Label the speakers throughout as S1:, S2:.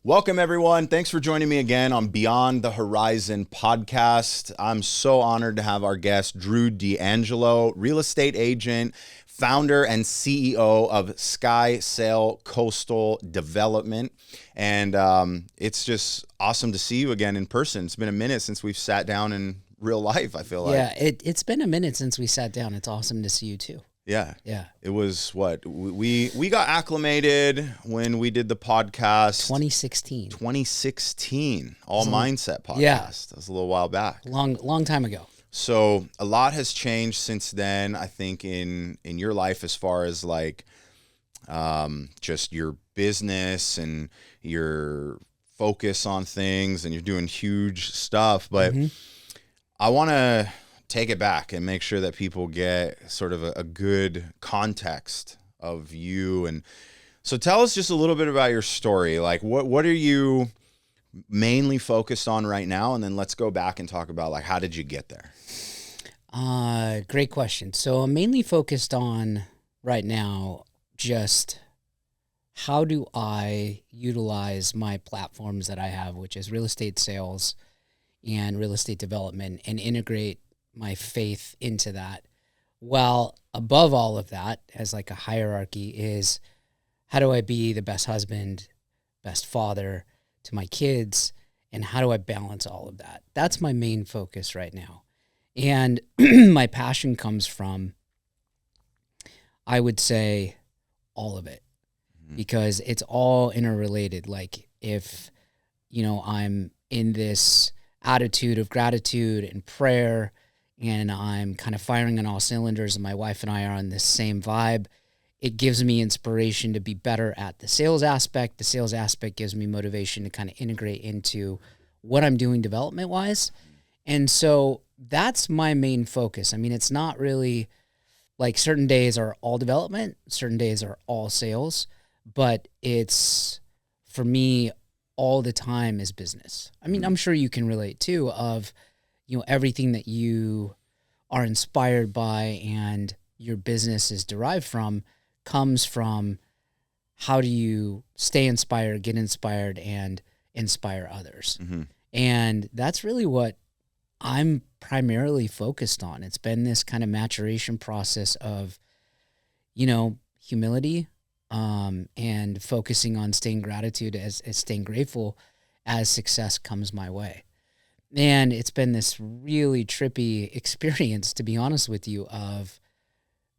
S1: Welcome, everyone. Thanks for joining me again on Beyond the Horizon podcast. I'm so honored to have our guest, Drew D'Angelo, real estate agent, founder and CEO of Sky Sail Coastal Development. And it's just awesome to see you again in person. It's been a minute since we've sat down in real life, I feel like.
S2: Yeah, it's been a minute since we sat down. It's awesome to see you too.
S1: Yeah.
S2: Yeah.
S1: It was what? We got acclimated when we did the podcast.
S2: 2016.
S1: 2016. All Mindset podcast.
S2: Yeah.
S1: That was a little while back.
S2: Long time ago.
S1: So a lot has changed since then, I think, in your life as far as like just your business and your focus on things, and you're doing huge stuff. But I want to take it back and make sure that people get sort of a good context of you. And so tell us just a little bit about your story. Like what are you mainly focused on right now? And then let's go back and talk about like, how did you get there?
S2: Great question. So I'm mainly focused on right now, just how do I utilize my platforms that I have, which is real estate sales and real estate development, and integrate my faith into that. Well, above all of that, as like a hierarchy, is how do I be the best husband, best father to my kids, and how do I balance all of that? That's my main focus right now. And my passion comes from, I would say, all of it, because it's all interrelated. Like if, I'm in this attitude of gratitude and prayer, and I'm kind of firing on all cylinders, and my wife and I are on this same vibe, it gives me inspiration to be better at the sales aspect. The sales aspect gives me motivation to kind of integrate into what I'm doing development-wise. And so that's my main focus. I mean, it's not really like certain days are all development, certain days are all sales, but it's, for me, all the time is business. I mean, I'm sure you can relate too of, everything that you are inspired by and your business is derived from comes from how do you stay inspired, get inspired, and inspire others. And that's really what I'm primarily focused on. It's been this kind of maturation process of, humility, and focusing on staying gratitude as staying grateful as success comes my way. And it's been this really trippy experience, to be honest with you, of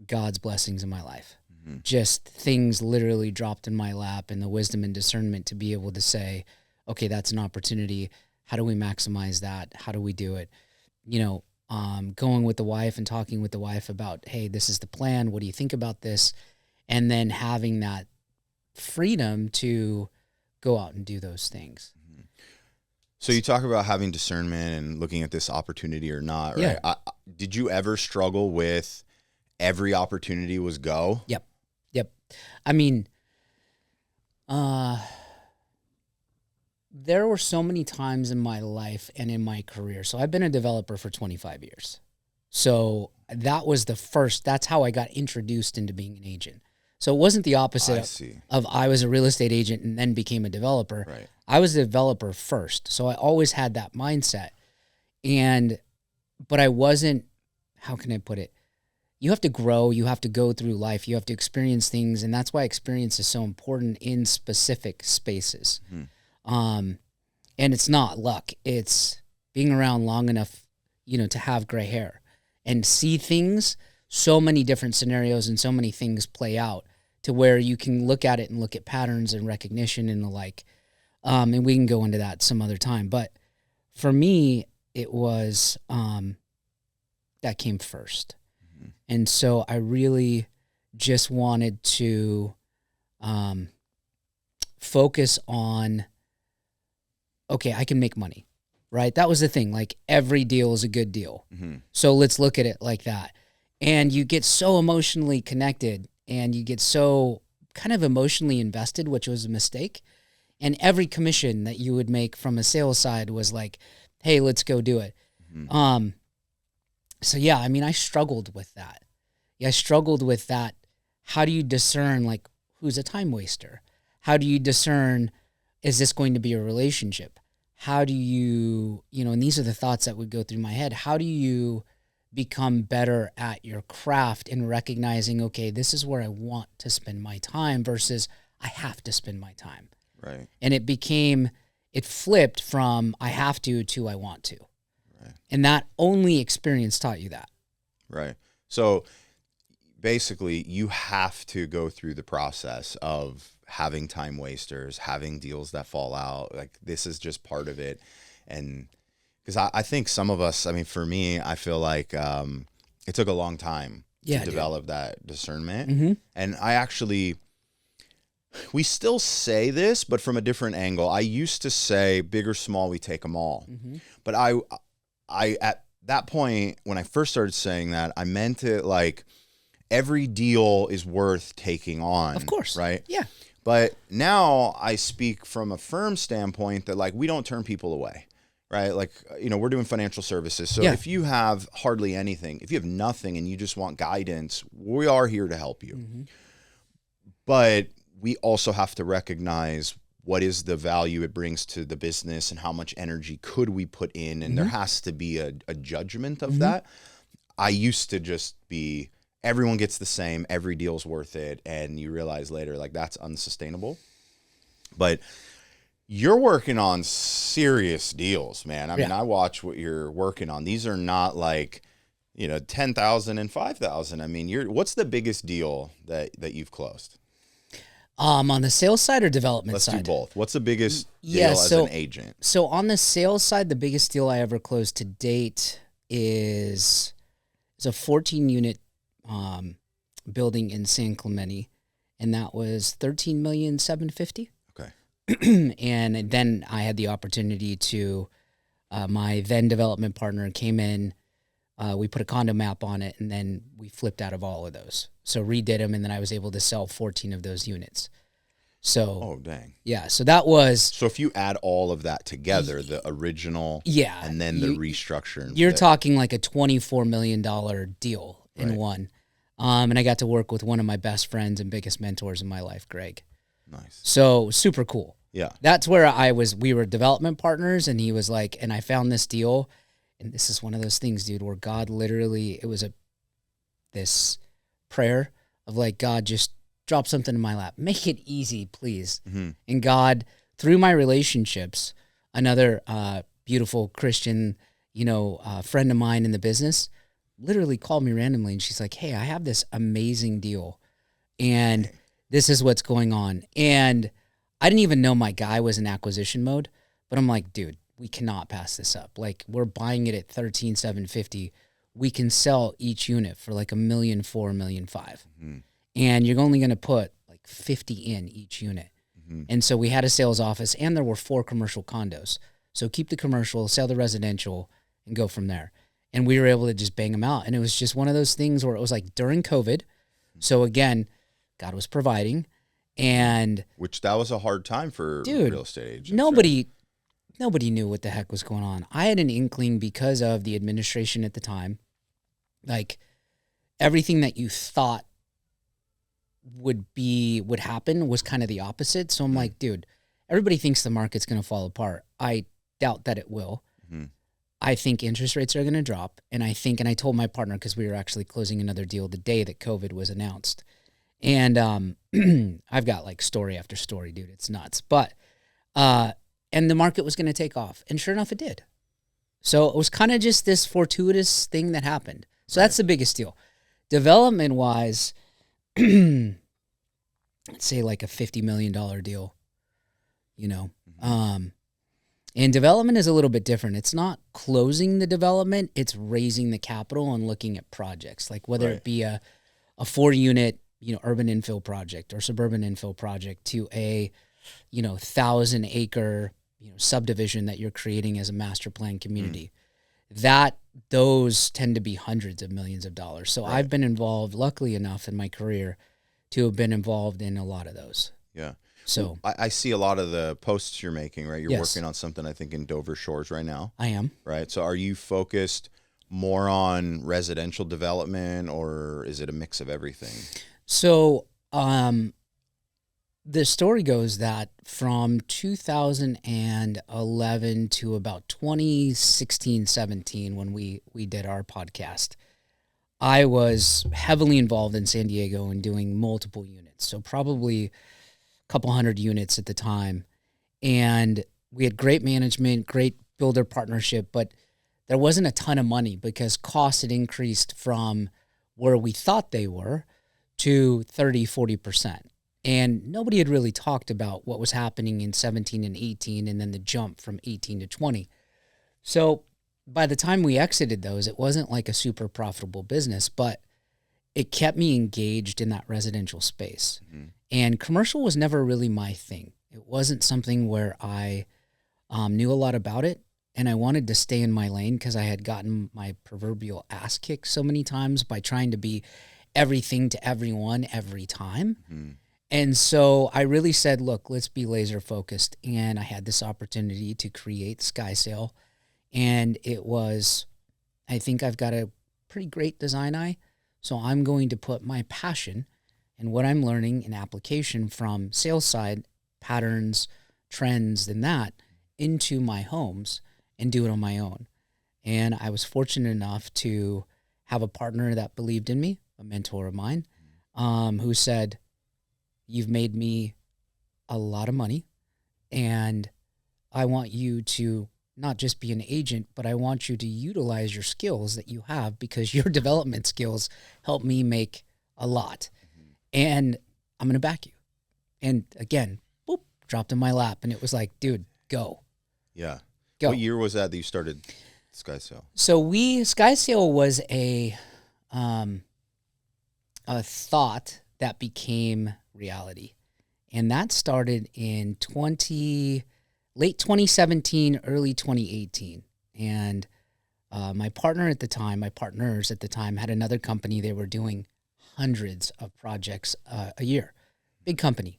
S2: God's blessings in my life. Just things literally dropped in my lap, and the wisdom and discernment to be able to say, okay, that's an opportunity. How do we maximize that? How do we do it? Going with the wife and talking with the wife about, hey, this is the plan. What do you think about this? And then having that freedom to go out and do those things.
S1: So you talk about having discernment and looking at this opportunity or not, right?
S2: Yeah.
S1: Did you ever struggle with every opportunity was go?
S2: Yep. I mean, there were so many times in my life and in my career. So I've been a developer for 25 years. So that's how I got introduced into being an agent. So it wasn't the opposite of I was a real estate agent and then became a developer.
S1: Right.
S2: I was a developer first. So I always had that mindset. But I wasn't, how can I put it? You have to grow, you have to go through life, you have to experience things. And that's why experience is so important in specific spaces. And it's not luck. It's being around long enough, to have gray hair and see things, so many different scenarios and so many things play out to where you can look at it and look at patterns and recognition and the like. And we can go into that some other time. But for me, it was, that came first. And so I really just wanted to focus on, okay, I can make money, right? That was the thing. Like every deal is a good deal. So let's look at it like that. And you get so emotionally connected and you get so kind of emotionally invested, which was a mistake. And every commission that you would make from a sales side was like, hey, let's go do it. So yeah, I mean, I struggled with that. I struggled with that. How do you discern like who's a time waster? How do you discern, is this going to be a relationship? How do you, and these are the thoughts that would go through my head. How do you become better at your craft in recognizing, okay, this is where I want to spend my time versus I have to spend my time.
S1: Right.
S2: And it flipped from I have to I want to.
S1: Right.
S2: And that only experience taught you that.
S1: Right. So basically you have to go through the process of having time wasters, having deals that fall out. Like, this is just part of it. And because I think some of us, I mean, for me, I feel like it took a long time to develop that discernment.
S2: Mm-hmm.
S1: And we still say this, but from a different angle. I used to say, big or small, we take them all.
S2: Mm-hmm.
S1: But I at that point, when I first started saying that, I meant it like every deal is worth taking on.
S2: Of course.
S1: Right?
S2: Yeah.
S1: But now I speak from a firm standpoint that, like, we don't turn people away, right? Like, we're doing financial services. So if you have hardly anything, if you have nothing and you just want guidance, we are here to help you.
S2: Mm-hmm.
S1: But we also have to recognize what is the value it brings to the business and how much energy could we put in. And there has to be a judgment of that. I used to just be, everyone gets the same, every deal's worth it. And you realize later, like, that's unsustainable. But you're working on serious deals, man. I mean, I watch what you're working on. These are not like, 10,000 and 5,000. I mean, what's the biggest deal that you've closed?
S2: On the sales side or development side?
S1: Let's do both. What's the biggest deal as an agent?
S2: So on the sales side, the biggest deal I ever closed to date is a 14-unit building in San Clemente, and that was $13,750,000.
S1: Okay.
S2: And then I had the opportunity to, my then development partner came in. We put a condo map on it, and then we flipped out of all of those. So redid them, and then I was able to sell 14 of those units. So,
S1: oh, dang.
S2: Yeah, so that was...
S1: So if you add all of that together, the original and then the restructure.
S2: You're talking like a $24 million deal in one. And I got to work with one of my best friends and biggest mentors in my life, Greg.
S1: Nice.
S2: So super cool.
S1: Yeah.
S2: That's where we were development partners, and he was like, and I found this deal, and this is one of those things, dude, where God literally, it was this prayer of like, God, just drop something in my lap. Make it easy, please. Mm-hmm. And God, through my relationships, another beautiful Christian, friend of mine in the business literally called me randomly, and she's like, hey, I have this amazing deal, and this is what's going on. And I didn't even know my guy was in acquisition mode, but I'm like, dude, we cannot pass this up. Like, we're buying it at $13,750. We can sell each unit for like $1.4 million, $1.5 million. Mm-hmm. And you're only going to put like 50 in each unit. Mm-hmm. And so we had a sales office, and there were 4 commercial condos. So keep the commercial, sell the residential, and go from there. And we were able to just bang them out. And it was just one of those things where it was like during COVID. So again, God was providing. And
S1: which that was a hard time for real estate agents.
S2: Nobody knew what the heck was going on. I had an inkling because of the administration at the time. Like, everything that you thought would happen was kind of the opposite. So I'm like, dude, everybody thinks the market's going to fall apart. I doubt that it will. Mm-hmm. I think interest rates are going to drop. And I told my partner, because we were actually closing another deal the day that COVID was announced. And I've got like story after story, dude. It's nuts. But, and the market was going to take off. And sure enough, it did. So it was kind of just this fortuitous thing that happened. So that's the biggest deal. Development-wise, let's say like a $50 million deal, Mm-hmm. And development is a little bit different. It's not closing the development. It's raising the capital and looking at projects, like whether it be a 4-unit, urban infill project or suburban infill project to a, 1,000-acre, subdivision that you're creating as a master plan community. Those tend to be hundreds of millions of dollars. So I've been involved, luckily enough in my career, to have been involved in a lot of those.
S1: Yeah.
S2: So
S1: I see a lot of the posts you're making, right? You're working on something, I think, in Dover Shores right now.
S2: I am.
S1: Right. So are you focused more on residential development, or is it a mix of everything?
S2: So the story goes that from 2011 to about 2016, 17, when we did our podcast, I was heavily involved in San Diego and doing multiple units. So probably a couple hundred units at the time. And we had great management, great builder partnership, but there wasn't a ton of money because costs had increased from where we thought they were to 30, 40%. And nobody had really talked about what was happening in 17 and 18 and then the jump from 18 to 20. So by the time we exited those, it wasn't like a super profitable business, but it kept me engaged in that residential space. Mm-hmm. And commercial was never really my thing. It wasn't something where I knew a lot about it, and I wanted to stay in my lane because I had gotten my proverbial ass kicked so many times by trying to be everything to everyone every time. Mm-hmm. And so I really said, look, let's be laser focused. And I had this opportunity to create Sky Sail. And it was, I think I've got a pretty great design eye. So I'm going to put my passion and what I'm learning in application from sales side, patterns, trends, and that into my homes and do it on my own. And I was fortunate enough to have a partner that believed in me, a mentor of mine, who said, you've made me a lot of money, and I want you to not just be an agent, but I want you to utilize your skills that you have because your development skills help me make a lot. Mm-hmm. And I'm going to back you. And again, boop, dropped in my lap. And it was like, dude, go.
S1: Yeah.
S2: Go.
S1: What year was that you started Sky Sail?
S2: So Sky Sail was a thought that became reality. And that started in late 2017, early 2018. And my partners at the time had another company. They were doing hundreds of projects a year, big company.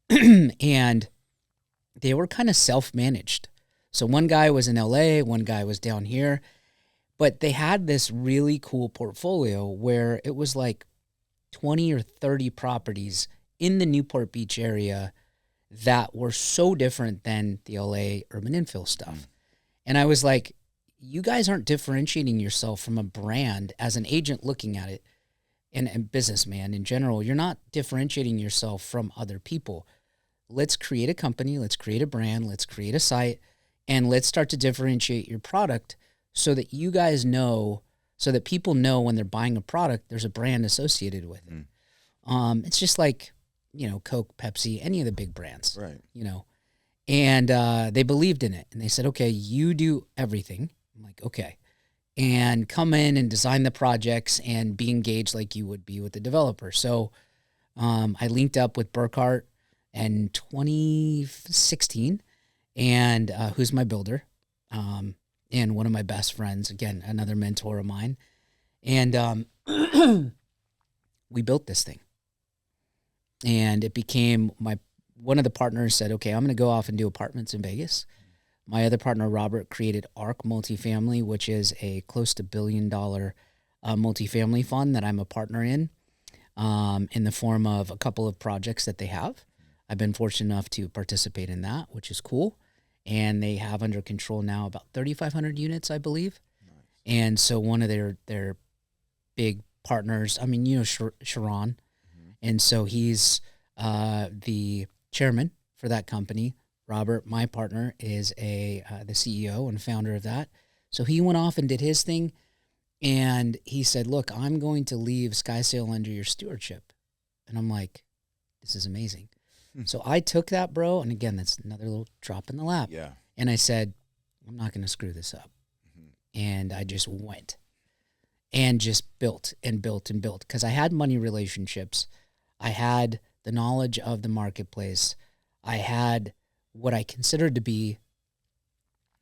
S2: And they were kind of self-managed. So one guy was in LA, one guy was down here, but they had this really cool portfolio where it was like 20 or 30 properties in the Newport Beach area that were so different than the LA urban infill stuff. Mm. And I was like, you guys aren't differentiating yourself from a brand as an agent looking at it, and businessman in general. You're not differentiating yourself from other people. Let's create a company, let's create a brand, let's create a site, and let's start to differentiate your product so that you guys know, so that people know when they're buying a product, there's a brand associated with it. Mm. It's just like, Coke, Pepsi, any of the big brands,
S1: right?
S2: And they believed in it, and they said, okay, you do everything. I'm like, okay, and come in and design the projects and be engaged like you would be with the developer. So I linked up with Burkhart in 2016, and who's my builder, and one of my best friends, again, another mentor of mine. And we built this thing. And it became one of the partners said, okay, I'm going to go off and do apartments in Vegas. My other partner, Robert, created ARC Multifamily, which is a close to $1 billion multifamily fund that I'm a partner in the form of a couple of projects that they have. I've been fortunate enough to participate in that, which is cool. And they have under control now about 3,500 units, I believe. Nice. And so one of their big partners, Sharon. And so he's the chairman for that company. Robert, my partner, is the CEO and founder of that. So he went off and did his thing, and he said, look, I'm going to leave Sky Sail under your stewardship. And I'm like, this is amazing. So I took that, bro, and again, that's another little drop in the lap.
S1: Yeah.
S2: And I said, I'm not going to screw this up. Mm-hmm. And I just went and just built and built and built because I had money relationships. I had the knowledge of the marketplace. I had what I considered to be,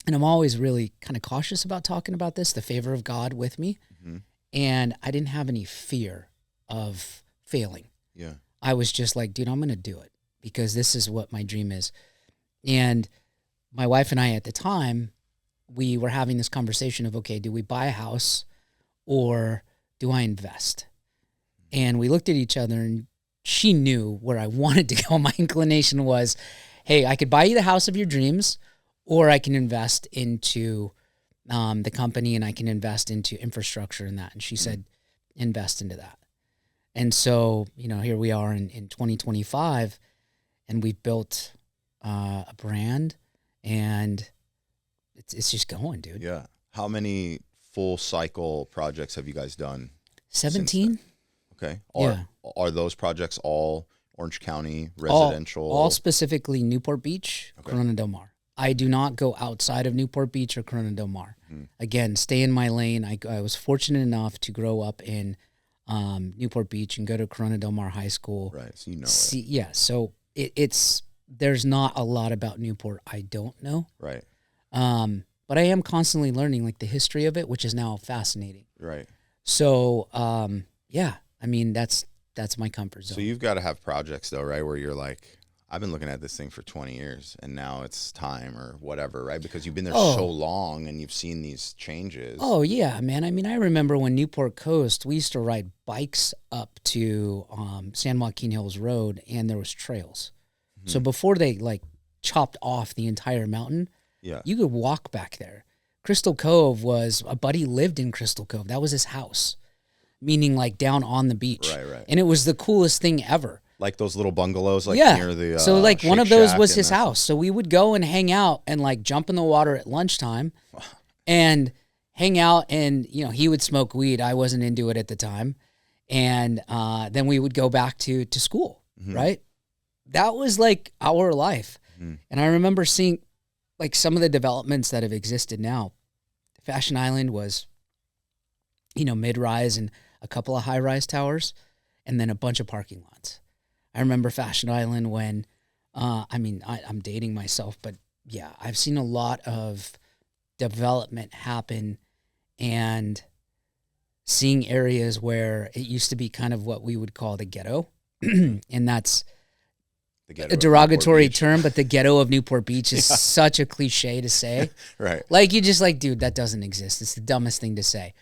S2: and I'm always really kind of cautious about talking about this, the favor of God with me. Mm-hmm. And I didn't have any fear of failing.
S1: Yeah.
S2: I was just like, dude, I'm going to do it because this is what my dream is. And my wife and I at the time, we were having this conversation of, okay, do we buy a house or do I invest? And we looked at each other and she knew where I wanted to go. My inclination was, hey, I could buy you the house of your dreams, or I can invest into the company and I can invest into infrastructure and that. And she said, invest into that. And so, here we are in 2025, and we've built a brand, and it's just going, dude.
S1: Yeah. How many full cycle projects have you guys done?
S2: 17.
S1: Okay.
S2: Yeah.
S1: Are those projects all Orange County residential?
S2: All specifically Newport Beach,
S1: Okay.
S2: Corona Del Mar. I do not go outside of Newport Beach or Corona Del Mar. Again, stay in my lane. I was fortunate enough to grow up in Newport Beach and go to Corona Del Mar High School.
S1: Right. So it.
S2: Yeah. So it's there's not a lot about Newport I don't know.
S1: Right.
S2: But I am constantly learning like the history of it, which is now fascinating.
S1: Right.
S2: So yeah, I mean that's my comfort zone.
S1: So you've got to have projects though, right? Where you're like, I've been looking at this thing for 20 years and now it's time or whatever, right? Because you've been there so long and you've seen these changes.
S2: Oh, yeah, man. I mean, I remember when Newport Coast, we used to ride bikes up to San Joaquin Hills Road, and there was trails. Mm-hmm. So before they, chopped off the entire mountain, you could walk back there. Crystal Cove a buddy lived in Crystal Cove. That was his house, meaning, down on the beach.
S1: Right.
S2: And it was the coolest thing ever.
S1: Like those little bungalows, near the
S2: so one of those was his house. So we would go and hang out and jump in the water at lunchtime and hang out, and he would smoke weed. I wasn't into it at the time. And then we would go back to school, right? That was our life. And I remember seeing some of the developments that have existed now. Fashion Island was mid-rise and a couple of high-rise towers and then a bunch of parking lots. I remember Fashion Island when, I'm dating myself, but yeah, I've seen a lot of development happen and seeing areas where it used to be kind of what we would call the ghetto. And that's a derogatory term, but the ghetto of Newport Beach is such a cliche to say.
S1: Right.
S2: You just dude, that doesn't exist. It's the dumbest thing to say.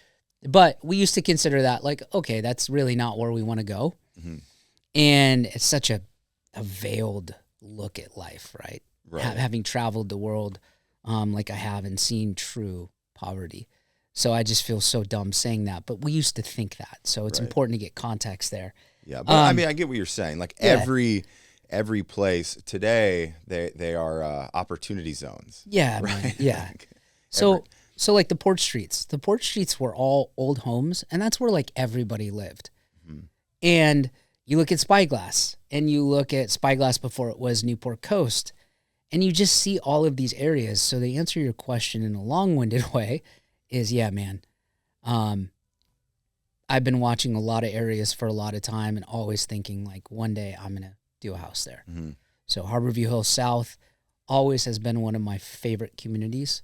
S2: But we used to consider that okay, that's really not where we want to go. Mm-hmm. And it's such a veiled look at life, right? Having traveled the world like I have and seen true poverty. So I just feel so dumb saying that. But we used to think that. So it's important to get context there.
S1: Yeah, but I get what you're saying. Every place today, they are opportunity zones.
S2: Yeah,
S1: right?
S2: Man, yeah. So the Port Streets. The Port Streets were all old homes, and that's where everybody lived. Mm-hmm. And you look at Spyglass, and you look at Spyglass before it was Newport Coast, and you just see all of these areas. So to answer your question in a long-winded way is, yeah, man, I've been watching a lot of areas for a lot of time and always thinking one day I'm going to do a house there. Mm-hmm. So Harborview Hills South always has been one of my favorite communities.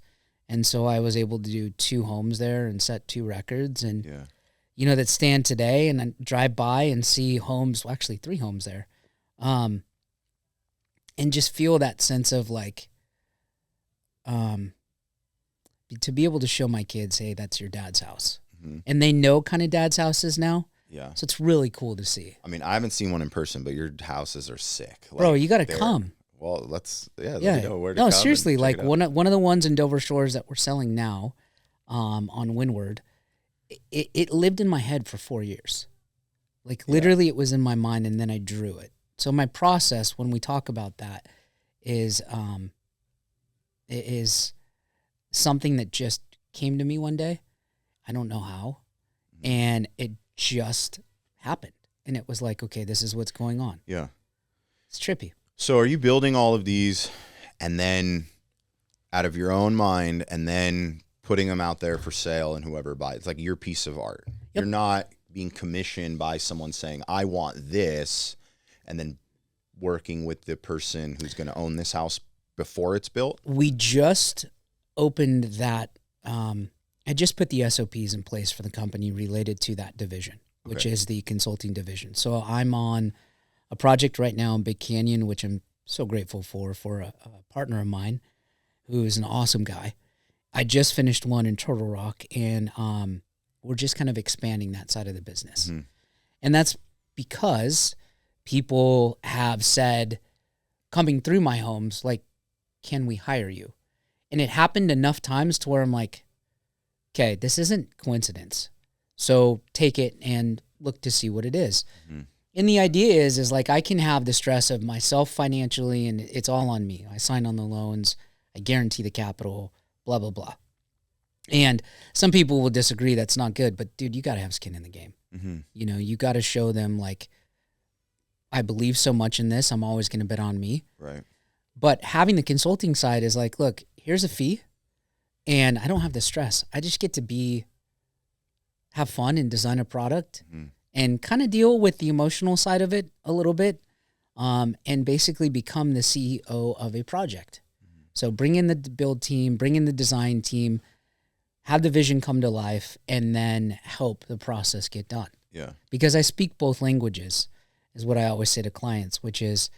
S2: And so I was able to do 2 homes there and set 2 records and that stand today, and I drive by and see homes, well, actually 3 homes there, and just feel that sense of to be able to show my kids, hey, that's your dad's house. Mm-hmm. And they know kind of dad's houses now. Yeah. So it's really cool to see.
S1: I mean, I haven't seen one in person, but your houses are sick.
S2: Bro, you got to come.
S1: Well, let me know where to come.
S2: No, seriously, one of the ones in Dover Shores that we're selling now on Windward, it lived in my head for 4 years. Literally it was in my mind, and then I drew it. So my process when we talk about that is it is something that just came to me one day. I don't know how. And it just happened. And it was okay, this is what's going on.
S1: Yeah.
S2: It's trippy.
S1: So are you building all of these and then out of your own mind and then putting them out there for sale and whoever buys? It's like your piece of art. Yep. You're not being commissioned by someone saying, I want this, and then working with the person who's going to own this house before it's built? We
S2: just opened that. I just put the SOPs in place for the company related to that division, which is the consulting division. So I'm on a project right now in Big Canyon, which I'm so grateful for a partner of mine who is an awesome guy. I just finished one in Turtle Rock, and we're just kind of expanding that side of the business. Mm-hmm. And that's because people have said, coming through my homes, like, can we hire you? And it happened enough times to where I'm like, okay, this isn't coincidence. So take it and look to see what it is. Mm-hmm. And the idea is like, I can have the stress of myself financially, and it's all on me. I sign on the loans, I guarantee the capital, blah, blah, blah. And some people will disagree. That's not good, but dude, you got to have skin in the game. Mm-hmm. You know, you got to show them like, I believe so much in this, I'm always going to bet on me.
S1: Right.
S2: But having the consulting side is like, look, here's a fee, and I don't have the stress. I just get to have fun and design a product. Mm-hmm. And kind of deal with the emotional side of it a little bit, and basically become the CEO of a project. Mm-hmm. So bring in the build team, bring in the design team, have the vision come to life, and then help the process get done.
S1: Yeah.
S2: Because I speak both languages, is what I always say to clients, which is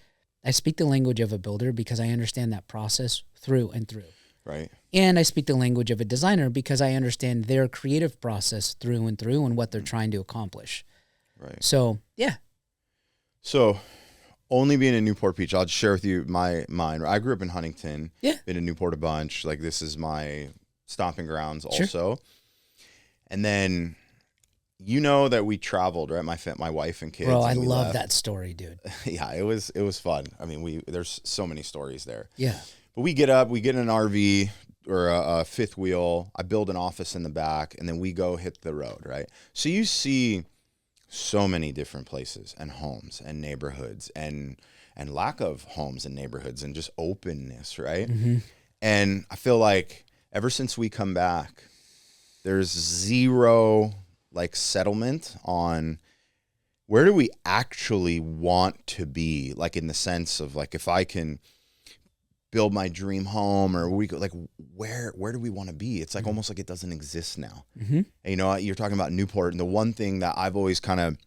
S2: I speak the language of a builder because I understand that process through and through.
S1: Right.
S2: And I speak the language of a designer because I understand their creative process through and through and what they're trying to accomplish.
S1: Right.
S2: So, yeah.
S1: So, only being in Newport Beach, I'll just share with you mine. I grew up in Huntington.
S2: Yeah.
S1: Been in Newport a bunch. Like, this is my stomping grounds also.
S2: Sure.
S1: And then, you know that we traveled, right? My wife and kids.
S2: Bro, I
S1: and
S2: love
S1: left.
S2: that story, dude.
S1: Yeah, it was fun. I mean, there's so many stories there.
S2: Yeah.
S1: But we get up, we get in an RV or a fifth wheel. I build an office in the back, and then we go hit the road, right? So you see so many different places and homes and neighborhoods and lack of homes and neighborhoods and just openness, right? Mm-hmm. And I feel like ever since we come back, there's zero like settlement on where do we actually want to be, like in the sense of like if I can build my dream home, or we go like where do we want to be? It's like mm-hmm. almost like it doesn't exist now. Mm-hmm. And, you know, you're talking about Newport, and the one thing that I've always kind of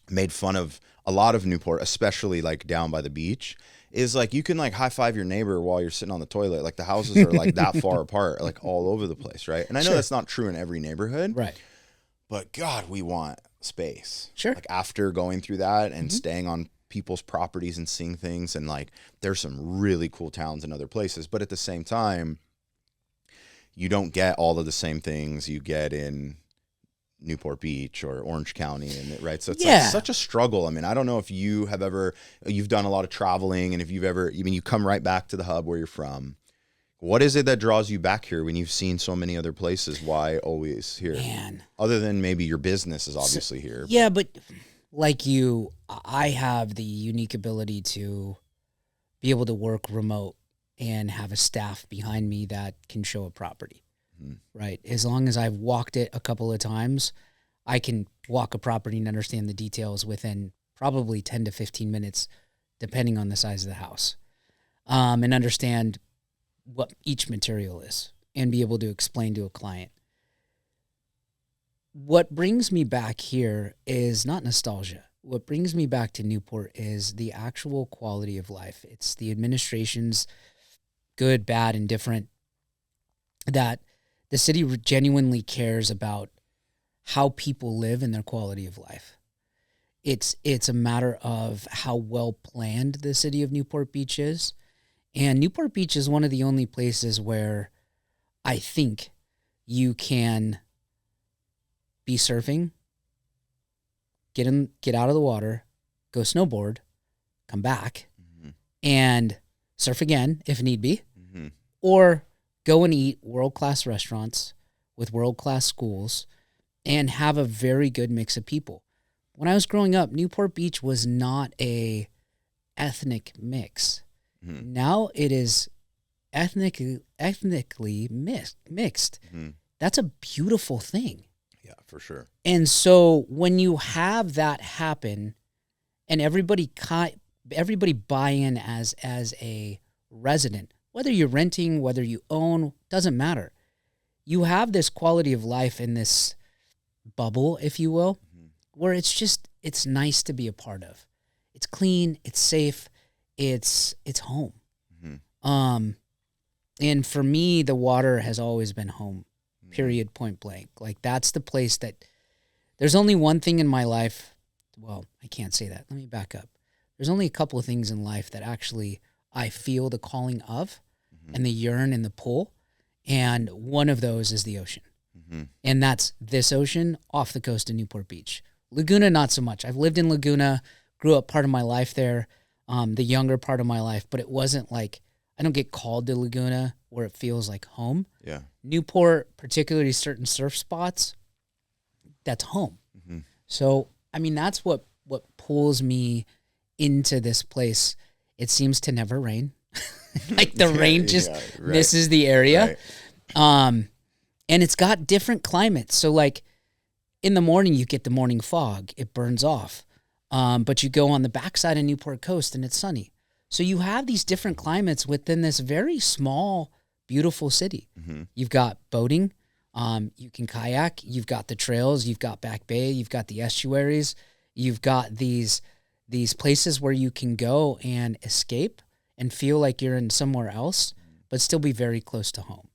S1: made fun of a lot of Newport, especially like down by the beach, is like you can like high five your neighbor while you're sitting on the toilet. Like the houses are like that far apart, like all over the place, right? And I know that's not true in every neighborhood,
S2: right?
S1: But God, we want space.
S2: Sure.
S1: Like after going through that and
S2: mm-hmm.
S1: staying on people's properties and seeing things, and like there's some really cool towns in other places, but at the same time you don't get all of the same things you get in Newport Beach or Orange County, and right, so it's like such a struggle. I mean, I don't know if you've done a lot of traveling, and if you've ever, I mean, you come right back to the hub where you're from. What is it that draws you back here when you've seen so many other places? Why always here?
S2: Man,
S1: other than maybe your business is obviously here.
S2: Yeah, but like you, I have the unique ability to be able to work remote and have a staff behind me that can show a property, right? As long as I've walked it a couple of times, I can walk a property and understand the details within probably 10 to 15 minutes, depending on the size of the house, and understand what each material is and be able to explain to a client. What brings me back here is not nostalgia. What brings me back to Newport is the actual quality of life. It's the administration's good, bad, and different, that the city genuinely cares about how people live and their quality of life. It's a matter of how well planned the city of Newport Beach is. And Newport Beach is one of the only places where I think you can be surfing, get out of the water, go snowboard, come back, mm-hmm. and surf again if need be, mm-hmm. or go and eat world-class restaurants with world-class schools and have a very good mix of people. When I was growing up, Newport Beach was not a ethnic mix. Mm-hmm. Now it is ethnically mixed. Mm-hmm. That's a beautiful thing.
S1: Yeah, for sure.
S2: And so when you have that happen and everybody buy in as a resident, whether you're renting, whether you own, doesn't matter. You have this quality of life in this bubble, if you will, mm-hmm. where it's nice to be a part of. It's clean, it's safe, it's home. Mm-hmm. And for me, the water has always been home. Period, point blank. Like, that's the place that there's only one thing in my life. Well, I can't say that. Let me back up. there's only a couple of things in life that actually I feel the calling of and the yearn and the pull. And one of those is the ocean. And that's this ocean off the coast of Newport Beach. Laguna, not so much. I've lived in Laguna, grew up part of my life there, the younger part of my life, but it wasn't like, I don't get called to Laguna where it feels like home.
S1: Yeah.
S2: Newport, particularly certain surf spots, that's home. So, I mean, that's what pulls me into this place. It seems to never rain. Like the rain just misses the area. Right. And it's got different climates. So like in the morning, you get the morning fog. It burns off. But you go on the backside of Newport Coast and it's sunny. So you have these different climates within this very small, beautiful city. You've got boating. You can kayak. You've got the trails. You've got Back Bay. You've got the estuaries. You've got these places where you can go and escape and feel like you're in somewhere else, but still be very close to home.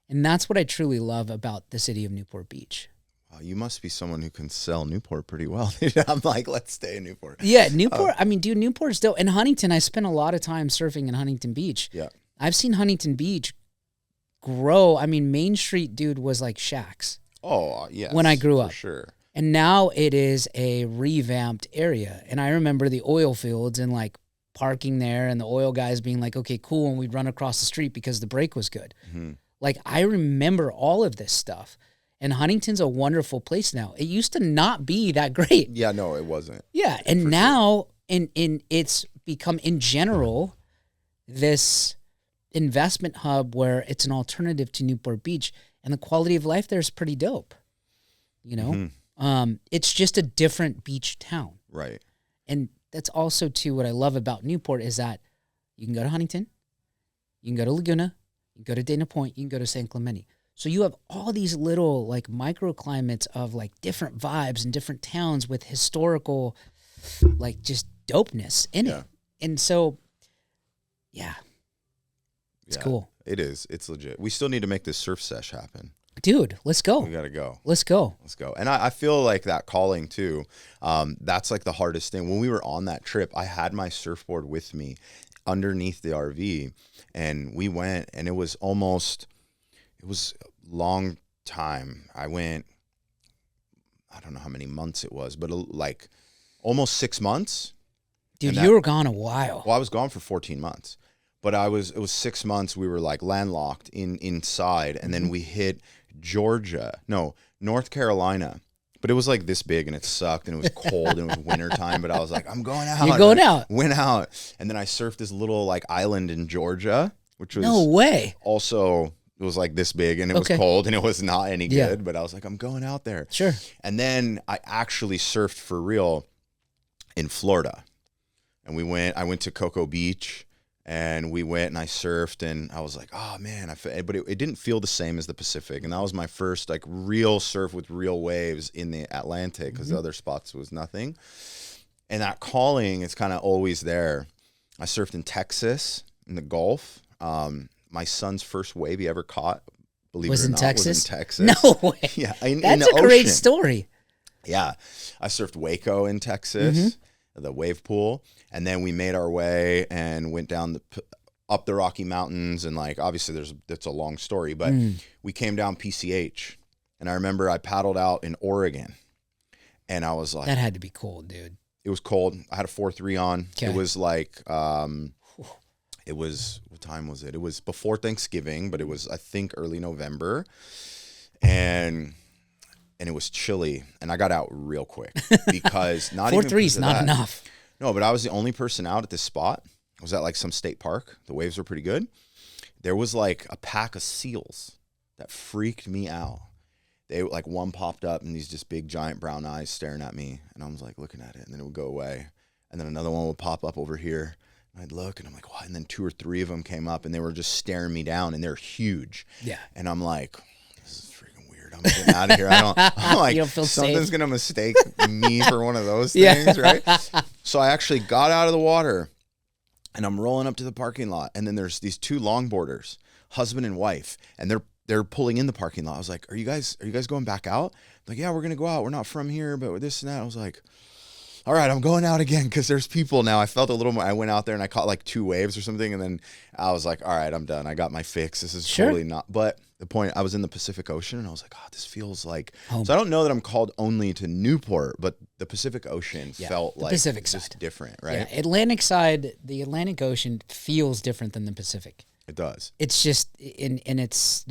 S2: And that's what I truly love about the city of Newport Beach.
S1: Wow, you must be someone who can sell Newport pretty well. I'm like, let's stay in Newport.
S2: Yeah, Newport. I mean, dude, Newport's dope. In Huntington, I spent a lot of time surfing in Huntington Beach.
S1: Yeah.
S2: I've seen Huntington Beach grow. I mean, Main Street, dude, was like shacks.
S1: Oh, yes.
S2: When I grew up.
S1: For sure.
S2: And now it is a revamped area. And I remember the oil fields and like parking there and the oil guys being like, okay, cool. And we'd run across the street because the break was good. Like, I remember all of this stuff. And Huntington's a wonderful place now. It used to not be that great.
S1: Yeah, no, it wasn't.
S2: Yeah. And now in it's become, in general, this investment hub where it's an alternative to Newport Beach. And the quality of life there is pretty dope. You know? It's just a different beach town.
S1: Right.
S2: And that's also, too, what I love about Newport is that you can go to Huntington, you can go to Laguna, you can go to Dana Point, you can go to San Clemente. So you have all these little, like, microclimates of, like, different vibes and different towns with historical, like, just dopeness in it. And so, it's cool.
S1: It is. It's legit. We still need to make this surf sesh happen.
S2: Dude, let's go.
S1: We got to go.
S2: Let's go.
S1: Let's go. And I feel like that calling too, that's like the hardest thing. When we were on that trip, I had my surfboard with me underneath the RV and we went and it was a long time. I went, I don't know how many months it was, but like almost 6 months.
S2: Dude, you were gone a while.
S1: Well, I was gone for 14 months. But it was 6 months. We were like landlocked inside, and then we hit North Carolina. But it was like this big, and it sucked, and it was cold, and it was wintertime. But I was like, I'm going out.
S2: You're going out.
S1: Went out, and then I surfed this little like island in Georgia, which was
S2: no way.
S1: Also, it was like this big, and it was cold, and it was not any good. But I was like, I'm going out there.
S2: Sure.
S1: And then I actually surfed for real in Florida, and I went to Cocoa Beach. And we went and I surfed and I was like, oh man, but it didn't feel the same as the Pacific. And that was my first like real surf with real waves in the Atlantic because the other spots was nothing. And that calling is kind of always there. I surfed in Texas in the Gulf. My son's first wave he ever caught, believe it or not, was in Texas.
S2: No way.
S1: Yeah,
S2: that's a great story.
S1: Yeah, I surfed Waco in Texas. The wave pool, and then we made our way and went down up the Rocky Mountains, and like obviously that's a long story, but we came down PCH, and I remember I paddled out in Oregon, and I was like,
S2: that had to be cold, dude.
S1: It was cold. I had a 4.3 on.
S2: Okay.
S1: It was like it was, what time was it? It was before Thanksgiving, but it was I think early November, and it was chilly, and I got out real quick because not
S2: 4.3 is not enough.
S1: No, but I was the only person out at this spot. I was at like some state park. The waves were pretty good. There was like a pack of seals that freaked me out. They like one popped up and these just big giant brown eyes staring at me, and I was like looking at it, and then it would go away, and then another one would pop up over here, and I'd look, and I'm like, what? And then 2 or 3 of them came up, and they were just staring me down, and they're huge.
S2: Yeah.
S1: And I'm like, I'm getting out of here. I'm like,
S2: you don't feel
S1: something's
S2: safe.
S1: Gonna mistake me for one of those things, right? So I actually got out of the water and I'm rolling up to the parking lot, and then there's these 2 longboarders, husband and wife, and they're pulling in the parking lot. I was like, are you guys going back out? Like, yeah, we're gonna go out. We're not from here, but this and that. I was like, all right, I'm going out again because there's people now. I felt a little more. I went out there and I caught like 2 waves or something, and then I was like, all right, I'm done. I got my fix. This is totally not. But the point, I was in the Pacific Ocean, and I was like, oh, this feels like home. So I don't know that I'm called only to Newport, but the Pacific Ocean felt like
S2: Pacific
S1: just
S2: side.
S1: different, right?
S2: Yeah, Atlantic side, the Atlantic Ocean feels different than the Pacific.
S1: It does.
S2: It's just, and it's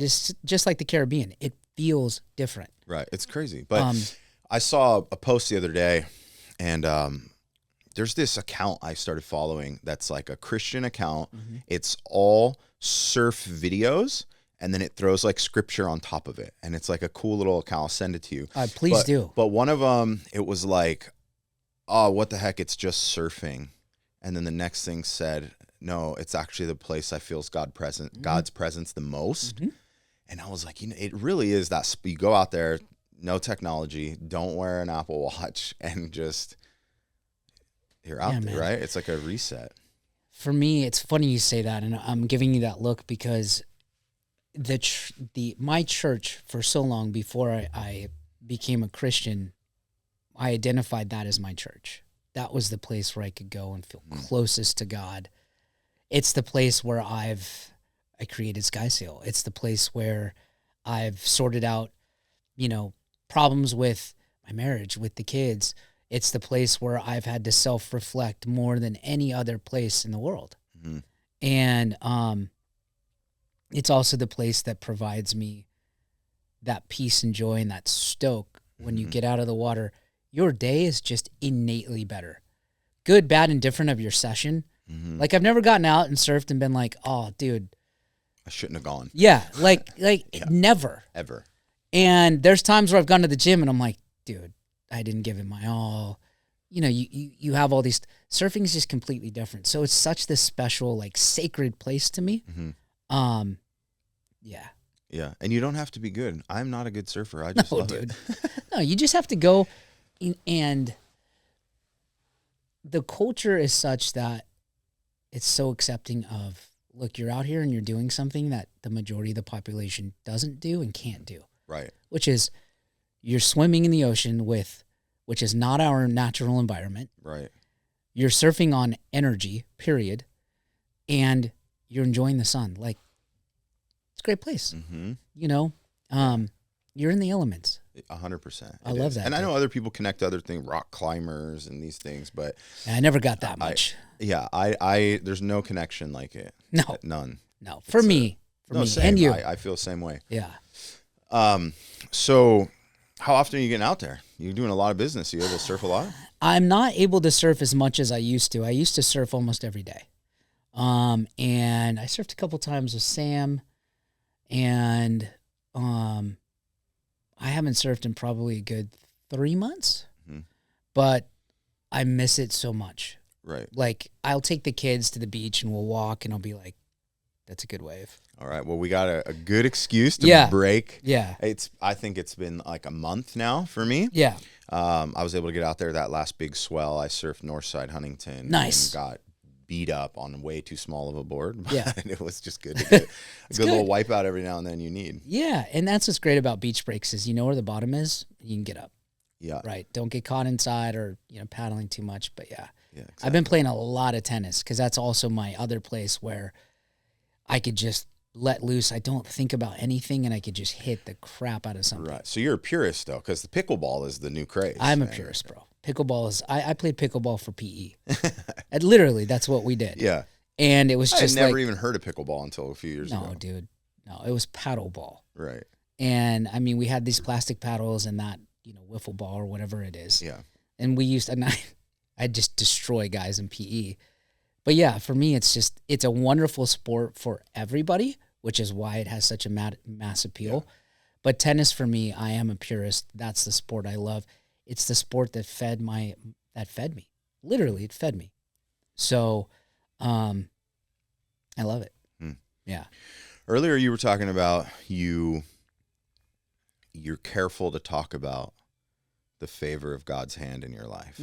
S2: just like the Caribbean. It feels different.
S1: Right. It's crazy. But I saw a post the other day, and there's this account I started following that's like a Christian account. Mm-hmm. It's all surf videos, and then it throws like scripture on top of it. And it's like a cool little account. I'll send it to you.
S2: Please do.
S1: But one of them, it was like, oh, what the heck? It's just surfing. And then the next thing said, no, it's actually the place I feel God's presence the most. Mm-hmm. And I was like, it really is that. You go out there, no technology, don't wear an Apple Watch, and just, you're out there, man. Right? It's like a reset.
S2: For me, it's funny you say that, and I'm giving you that look because my church for so long before I became a Christian, I identified that as my church. That was the place where I could go and feel closest to God. It's the place where I created SkySail. It's the place where I've sorted out, problems with my marriage, with the kids. It's the place where I've had to self-reflect more than any other place in the world. Mm-hmm. And it's also the place that provides me that peace and joy and that stoke when you get out of the water. Your day is just innately better. Good, bad, and different of your session. Mm-hmm. Like, I've never gotten out and surfed and been like, oh, dude,
S1: I shouldn't have gone.
S2: Yeah, like never.
S1: Ever.
S2: And there's times where I've gone to the gym and I'm like, dude, I didn't give it my all. You have all these, surfing is just completely different. So it's such this special, like, sacred place to me. Mm-hmm. Yeah.
S1: Yeah, and you don't have to be good. I'm not a good surfer. I just love it.
S2: No, you just have to go in, and the culture is such that it's so accepting of, look, you're out here and you're doing something that the majority of the population doesn't do and can't do.
S1: Right.
S2: Which is you're swimming in the ocean which is not our natural environment.
S1: Right.
S2: You're surfing on energy, period. And you're enjoying the sun. Like, it's a great place. Mm-hmm. You're in the elements.
S1: 100%.
S2: I love that.
S1: And I know other people connect to other things, rock climbers and these things, but
S2: I never got that much.
S1: I there's no connection like it.
S2: No.
S1: None.
S2: No. For me.
S1: Same.
S2: And you.
S1: I feel the same way.
S2: Yeah.
S1: So how often are you getting out there? You're doing a lot of business. Are you able to surf a lot?
S2: I'm not able to surf as much as I used to. I used to surf almost every day. And I surfed a couple times with Sam, and I haven't surfed in probably a good 3 months, but I miss it so much.
S1: Right.
S2: Like, I'll take the kids to the beach and we'll walk, and I'll be like, that's a good wave.
S1: All right. Well, we got a good excuse to break.
S2: Yeah.
S1: I think it's been like a month now for me.
S2: Yeah.
S1: I was able to get out there that last big swell. I surfed Northside Huntington.
S2: Nice.
S1: And got beat up on way too small of a board.
S2: Yeah.
S1: And it was just good to get a good little wipeout every now and then you need.
S2: Yeah. And that's what's great about beach breaks is you know where the bottom is, you can get up.
S1: Yeah.
S2: Right. Don't get caught inside or, paddling too much. But yeah.
S1: Yeah. Exactly.
S2: I've been playing a lot of tennis because that's also my other place where I could just let loose. I don't think about anything, and I could just hit the crap out of something.
S1: Right. So you're a purist, though, because the pickleball is the new craze.
S2: I'm a purist, bro. Pickleball is... I played pickleball for PE. And literally, that's what we did.
S1: Yeah.
S2: And it was just
S1: I never even heard of pickleball until a few years ago.
S2: No, dude. No, it was paddle ball.
S1: Right.
S2: And, I mean, we had these plastic paddles and that, wiffle ball or whatever it is.
S1: Yeah.
S2: And we used... And I just destroy guys in PE. But yeah, for me, it's a wonderful sport for everybody, which is why it has such a mass appeal. Yeah. But tennis, for me, I am a purist. That's the sport I love. It's the sport that fed me. Literally, it fed me. So, I love it. Yeah.
S1: Earlier, you were talking about you're careful to talk about the favor of God's hand in your life.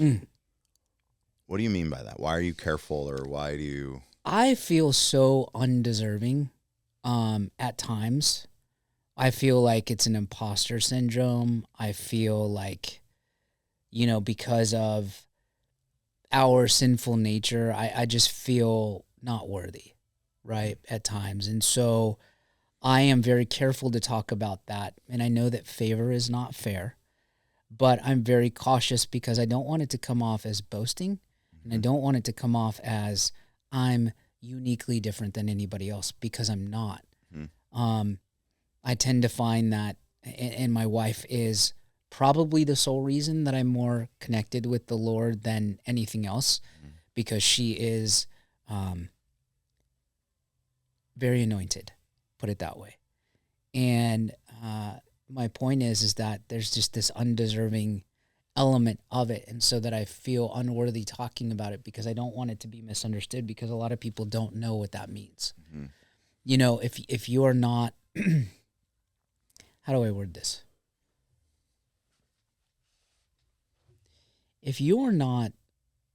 S1: What do you mean by that? Why are you careful, or why do you...
S2: I feel so undeserving at times. I feel like it's an imposter syndrome. I feel like, because of our sinful nature, I just feel not worthy, right, at times. And so I am very careful to talk about that. And I know that favor is not fair, but I'm very cautious because I don't want it to come off as boasting, and I don't want it to come off as I'm uniquely different than anybody else, because I'm not. I tend to find that, and my wife is probably the sole reason that I'm more connected with the Lord than anything else, because she is very anointed, put it that way. And my point is that there's just this undeserving element of it, and so that I feel unworthy talking about it, because I don't want it to be misunderstood, because a lot of people don't know what that means. You know, if you're not how do I word this? If you're not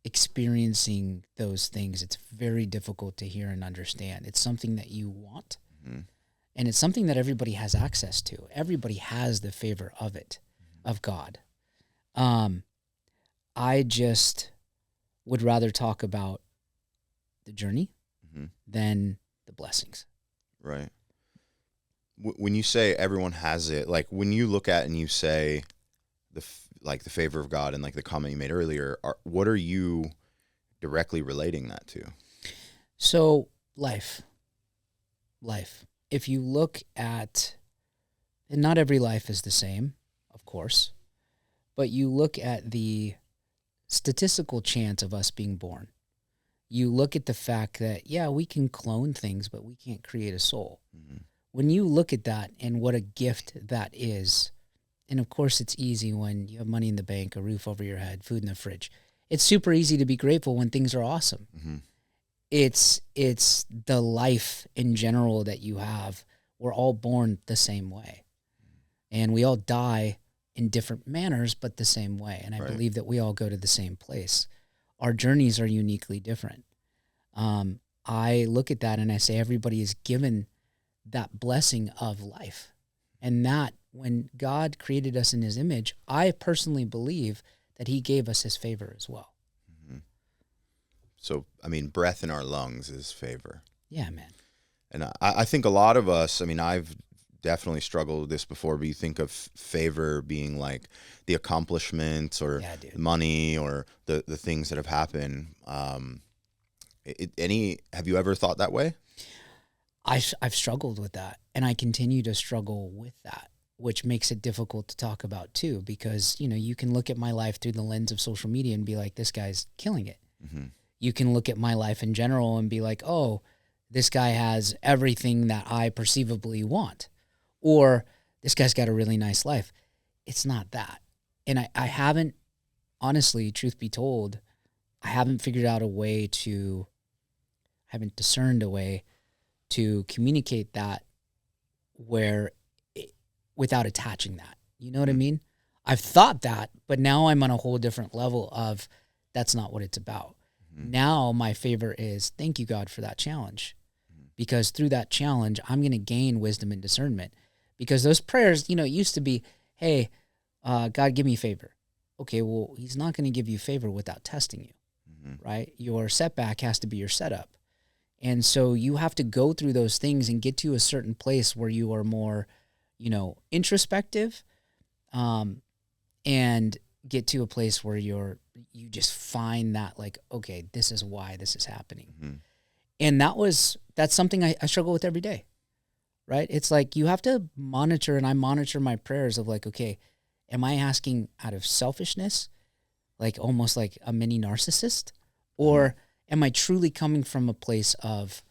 S2: experiencing those things, it's very difficult to hear and understand. It's something that you want, and it's something that everybody has access to. Everybody has the favor of it, of God. I just would rather talk about the journey than the blessings.
S1: Right. When you say everyone has it, like when you look at and you say the favor of God and like the comment you made earlier, what are you directly relating that to?
S2: So life. If you look at, and not every life is the same, of course, but you look at the statistical chance of us being born. You look at the fact that, yeah, we can clone things, but we can't create a soul. When you look at that and what a gift that is, and of course it's easy when you have money in the bank, a roof over your head, food in the fridge. It's super easy to be grateful when things are awesome. It's the life in general that you have. We're all born the same way. And we all die in different manners, but the same way. And I believe that we all go to the same place. Our journeys are uniquely different. I look at that and I say everybody is given that blessing of life. And that when God created us in his image, I personally believe that he gave us his favor as well.
S1: So, I mean, breath in our lungs is favor.
S2: Yeah, man.
S1: And I think a lot of us, I mean, I've definitely struggled with this before, but you think of favor being like the accomplishments or money or the things that have happened. Have you ever thought that way?
S2: I've struggled with that, and I continue to struggle with that, which makes it difficult to talk about too, because, you know, you can look at my life through the lens of social media and be like, this guy's killing it. You can look at my life in general and be like, oh, this guy has everything that I perceivably want, or this guy's got a really nice life. It's not that. And I haven't, honestly, truth be told, I haven't discerned a way to communicate that without attaching that. You know what I mean? I've thought that, but now I'm on a whole different level of that's not what it's about. Now my favor is, thank you, God, for that challenge. Because through that challenge, I'm going to gain wisdom and discernment. Because those prayers, you know, it used to be, hey, God, give me favor. Okay, well, he's not going to give you favor without testing you, right? Your setback has to be your setup. And so you have to go through those things and get to a certain place where you are more, you know, introspective, and get to a place where you just find that, like, okay, this is why this is happening. And that's something I struggle with every day, right? It's like you have to monitor, and I monitor my prayers of like, okay, am I asking out of selfishness, like almost like a mini narcissist, or am I truly coming from a place of,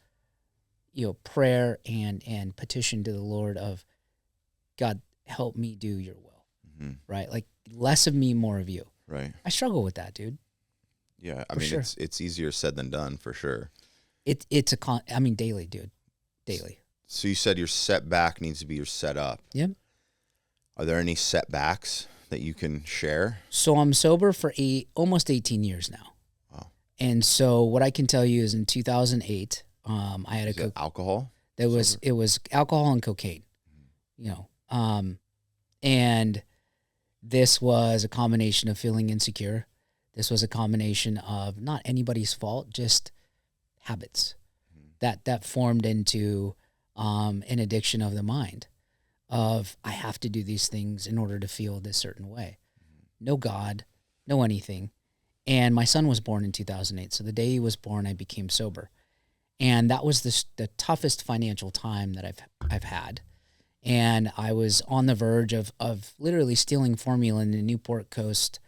S2: you know, prayer and petition to the Lord of, God, help me do your will, right? Like less of me, more of you.
S1: Right.
S2: I struggle with that, dude.
S1: Yeah, I mean, it's easier said than done for sure.
S2: Daily, dude, daily.
S1: So you said your setback needs to be your setup.
S2: Yep.
S1: Are there any setbacks that you can share?
S2: So I'm sober for almost 18 years now.
S1: Wow.
S2: And so what I can tell you is in 2008, I had
S1: alcohol.
S2: It was alcohol and cocaine, you know, and this was a combination of feeling insecure, This was a combination of not anybody's fault, just habits that formed into an addiction of the mind of I have to do these things in order to feel this certain way. No God, no anything. And my son was born in 2008. So the day he was born, I became sober. And that was the toughest financial time that I've had. And I was on the verge of literally stealing formula in the Newport Coast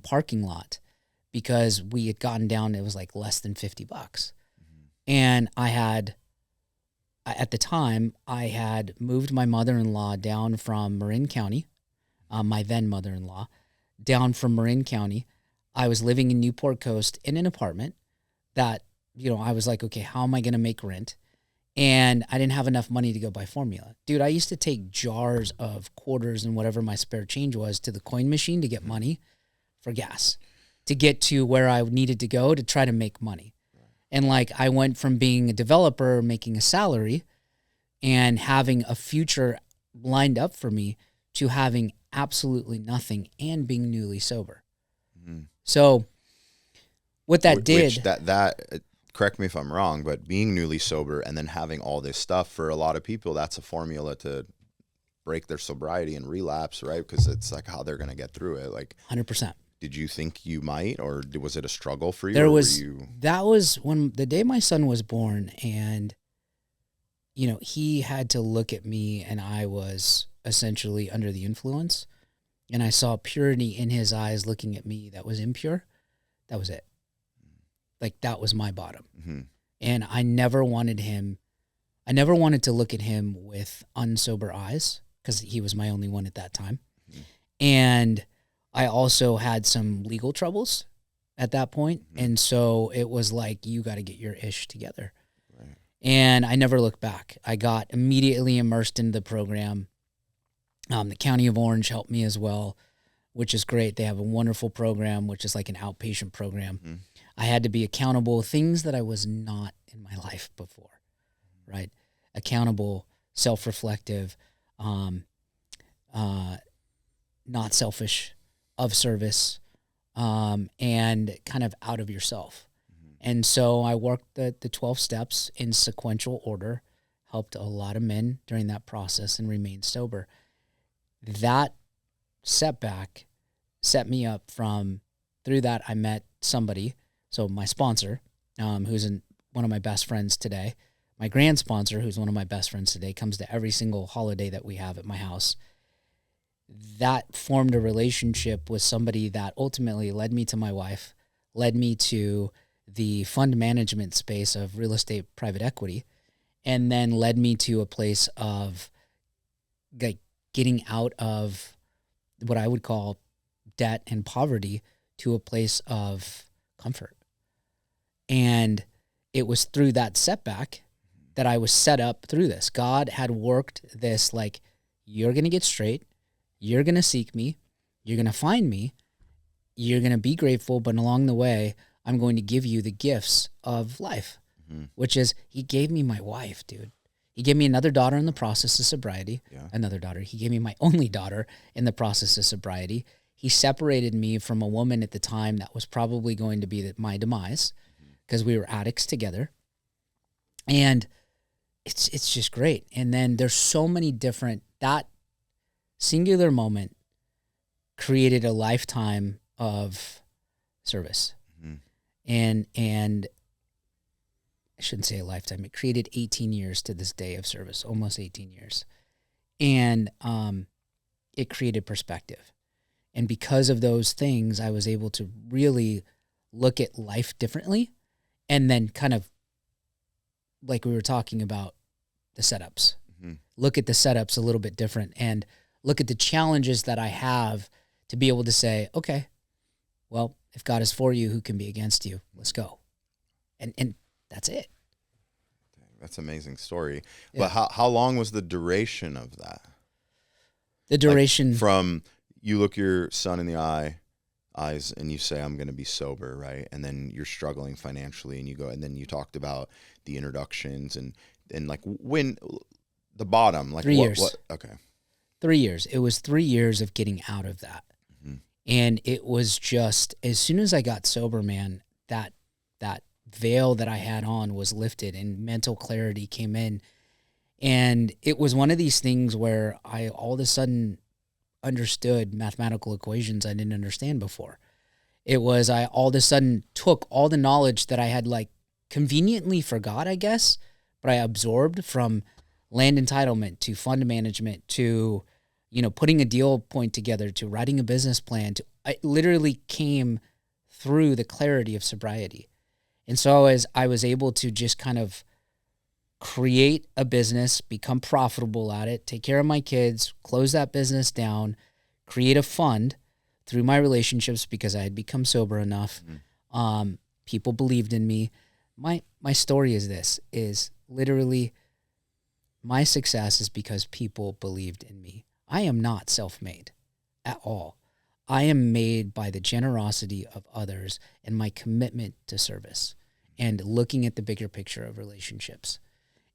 S2: parking lot because we had gotten down, it was like less than $50. And at the time, I had moved my mother-in-law down from Marin County, my then mother-in-law, down from Marin County. I was living in Newport Coast in an apartment that, I was like, okay, how am I going to make rent? And I didn't have enough money to go buy formula. Dude, I used to take jars of quarters and whatever my spare change was to the coin machine to get money for gas, to get to where I needed to go to try to make money. And like I went from being a developer, making a salary and having a future lined up for me to having absolutely nothing and being newly sober. Mm-hmm. So what that did...
S1: Correct me if I'm wrong, but being newly sober and then having all this stuff, for a lot of people, that's a formula to break their sobriety and relapse, right? Because it's like how they're going to get through it. Like
S2: 100%.
S1: Did you think you might, or was it a struggle for you?
S2: That was when the day my son was born, and he had to look at me, and I was essentially under the influence, and I saw purity in his eyes looking at me that was impure. That was it. Like that was my bottom. Mm-hmm. And I never wanted to look at him with unsober eyes because he was my only one at that time. Mm-hmm. And I also had some legal troubles at that point. Mm-hmm. And so it was like, you got to get your ish together. Right. And I never looked back. I got immediately immersed into the program. The County of Orange helped me as well, which is great. They have a wonderful program, which is like an outpatient program. Mm-hmm. I had to be accountable, things that I was not in my life before, right? Accountable, self-reflective, not selfish, of service, and kind of out of yourself. Mm-hmm. And so I worked the 12 steps in sequential order, helped a lot of men during that process and remained sober. That setback set me up through that I met somebody. So my sponsor, who's one of my best friends today, my grand sponsor, who's one of my best friends today, comes to every single holiday that we have at my house. That formed a relationship with somebody that ultimately led me to my wife, led me to the fund management space of real estate private equity, and then led me to a place of like getting out of what I would call debt and poverty to a place of comfort. And it was through that setback that I was set up through this. God had worked this, like, you're going to get straight. You're going to seek me. You're going to find me. You're going to be grateful. But along the way, I'm going to give you the gifts of life, which is he gave me my wife, dude. He gave me another daughter in the process of sobriety, another daughter. He gave me my only daughter in the process of sobriety. He separated me from a woman at the time that was probably going to be my demise, because we were addicts together. And it's just great. And then there's so many different, that singular moment created a lifetime of service. Mm-hmm. And I shouldn't say a lifetime. It created 18 years to this day of service, almost 18 years. And it created perspective. And because of those things, I was able to really look at life differently. And then kind of, like we were talking about, the setups. Mm-hmm. Look at the setups a little bit different and look at the challenges that I have to be able to say, okay, well, if God is for you, who can be against you? Let's go. And that's it.
S1: That's an amazing story. Yeah. But how long was the duration of that?
S2: The duration...
S1: Like from you look your son in the eyes and you say, I'm going to be sober, right? And then you're struggling financially and you go, and then you talked about the introductions and like when the bottom, like
S2: 3 years.
S1: What? Okay.
S2: 3 years. It was 3 years of getting out of that. Mm-hmm. And it was just, as soon as I got sober, man, that veil that I had on was lifted and mental clarity came in. And it was one of these things where I all of a sudden understood mathematical equations I didn't understand before. It was, I all of a sudden took all the knowledge that I had like conveniently forgot, I guess, but I absorbed, from land entitlement to fund management to, putting a deal point together to writing a business plan. I literally came through the clarity of sobriety. And so as I was able to just kind of create a business, become profitable at it, take care of my kids, close that business down, create a fund through my relationships because I had become sober enough. People believed in me. My story is literally my success is because people believed in me. I am not self-made at all. I am made by the generosity of others and my commitment to service and looking at the bigger picture of relationships.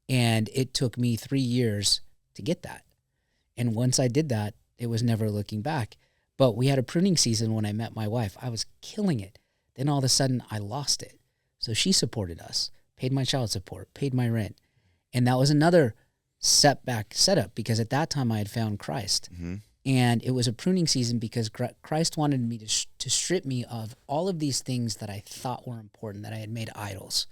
S2: And it took me 3 years to get that. And once I did that, it was never looking back. But we had a pruning season when I met my wife. I was killing it. Then all of a sudden I lost it. So she supported us, paid my child support, paid my rent. And that was another setup because at that time I had found Christ. And it was a pruning season because Christ wanted me to strip me of all of these things that I thought were important, that I had made idols,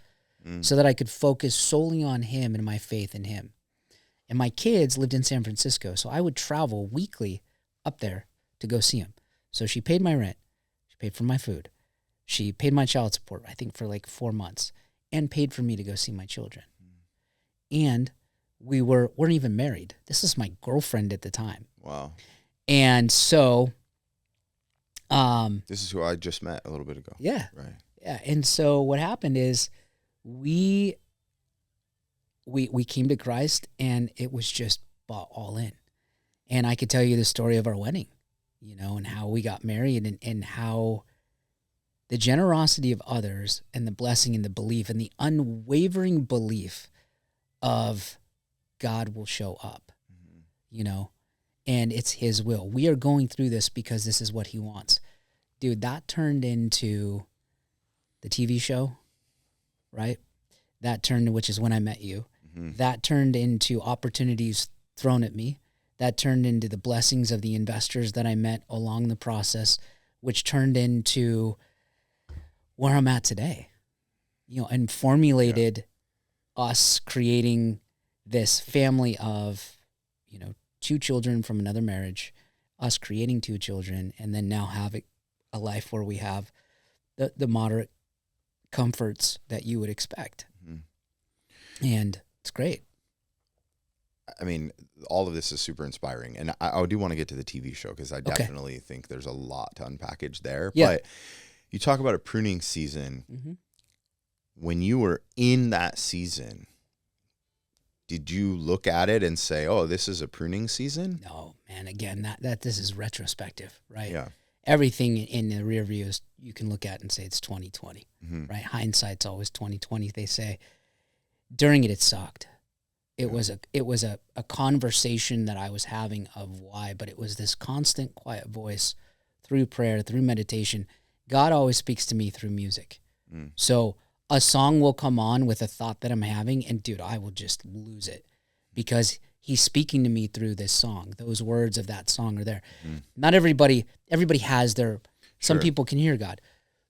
S2: so that I could focus solely on him and my faith in him. And my kids lived in San Francisco, so I would travel weekly up there to go see him. So she paid my rent. She paid for my food. She paid my child support, I think, for like 4 months, and paid for me to go see my children. And we weren't even married. This is my girlfriend at the time.
S1: Wow.
S2: And so,
S1: this is who I just met a little bit ago.
S2: Yeah.
S1: Right.
S2: Yeah. And so what happened is we came to Christ and it was just bought all in. And I could tell you the story of our wedding, and how we got married and how the generosity of others and the blessing and the belief and the unwavering belief of God will show up, and it's his will. We are going through this because this is what he wants. Dude, that turned into the TV show, right? That turned, which is when I met you. That turned into opportunities thrown at me. That turned into the blessings of the investors that I met along the process, which turned into where I'm at today, and formulated us creating this family of, 2 children from another marriage, us creating 2 children, and then now having a life where we have the moderate comforts that you would expect. And it's great.
S1: I mean, all of this is super inspiring. And I do want to get to the TV show because I definitely think there's a lot to unpackage there. Yeah. But you talk about a pruning season. When you were in that season, did you look at it and say, oh, this is a pruning season?
S2: No, man. Again, that this is retrospective, right?
S1: Yeah.
S2: Everything in the rear view is you can look at and say it's 2020, right? Hindsight's always 2020, they say. During it sucked. It was a conversation that I was having of why, but it was this constant quiet voice through prayer, through meditation. God always speaks to me through music. So a song will come on with a thought that I'm having, and dude, I will just lose it because he's speaking to me through this song. Those words of that song are there. Not everybody has their, some people can hear God.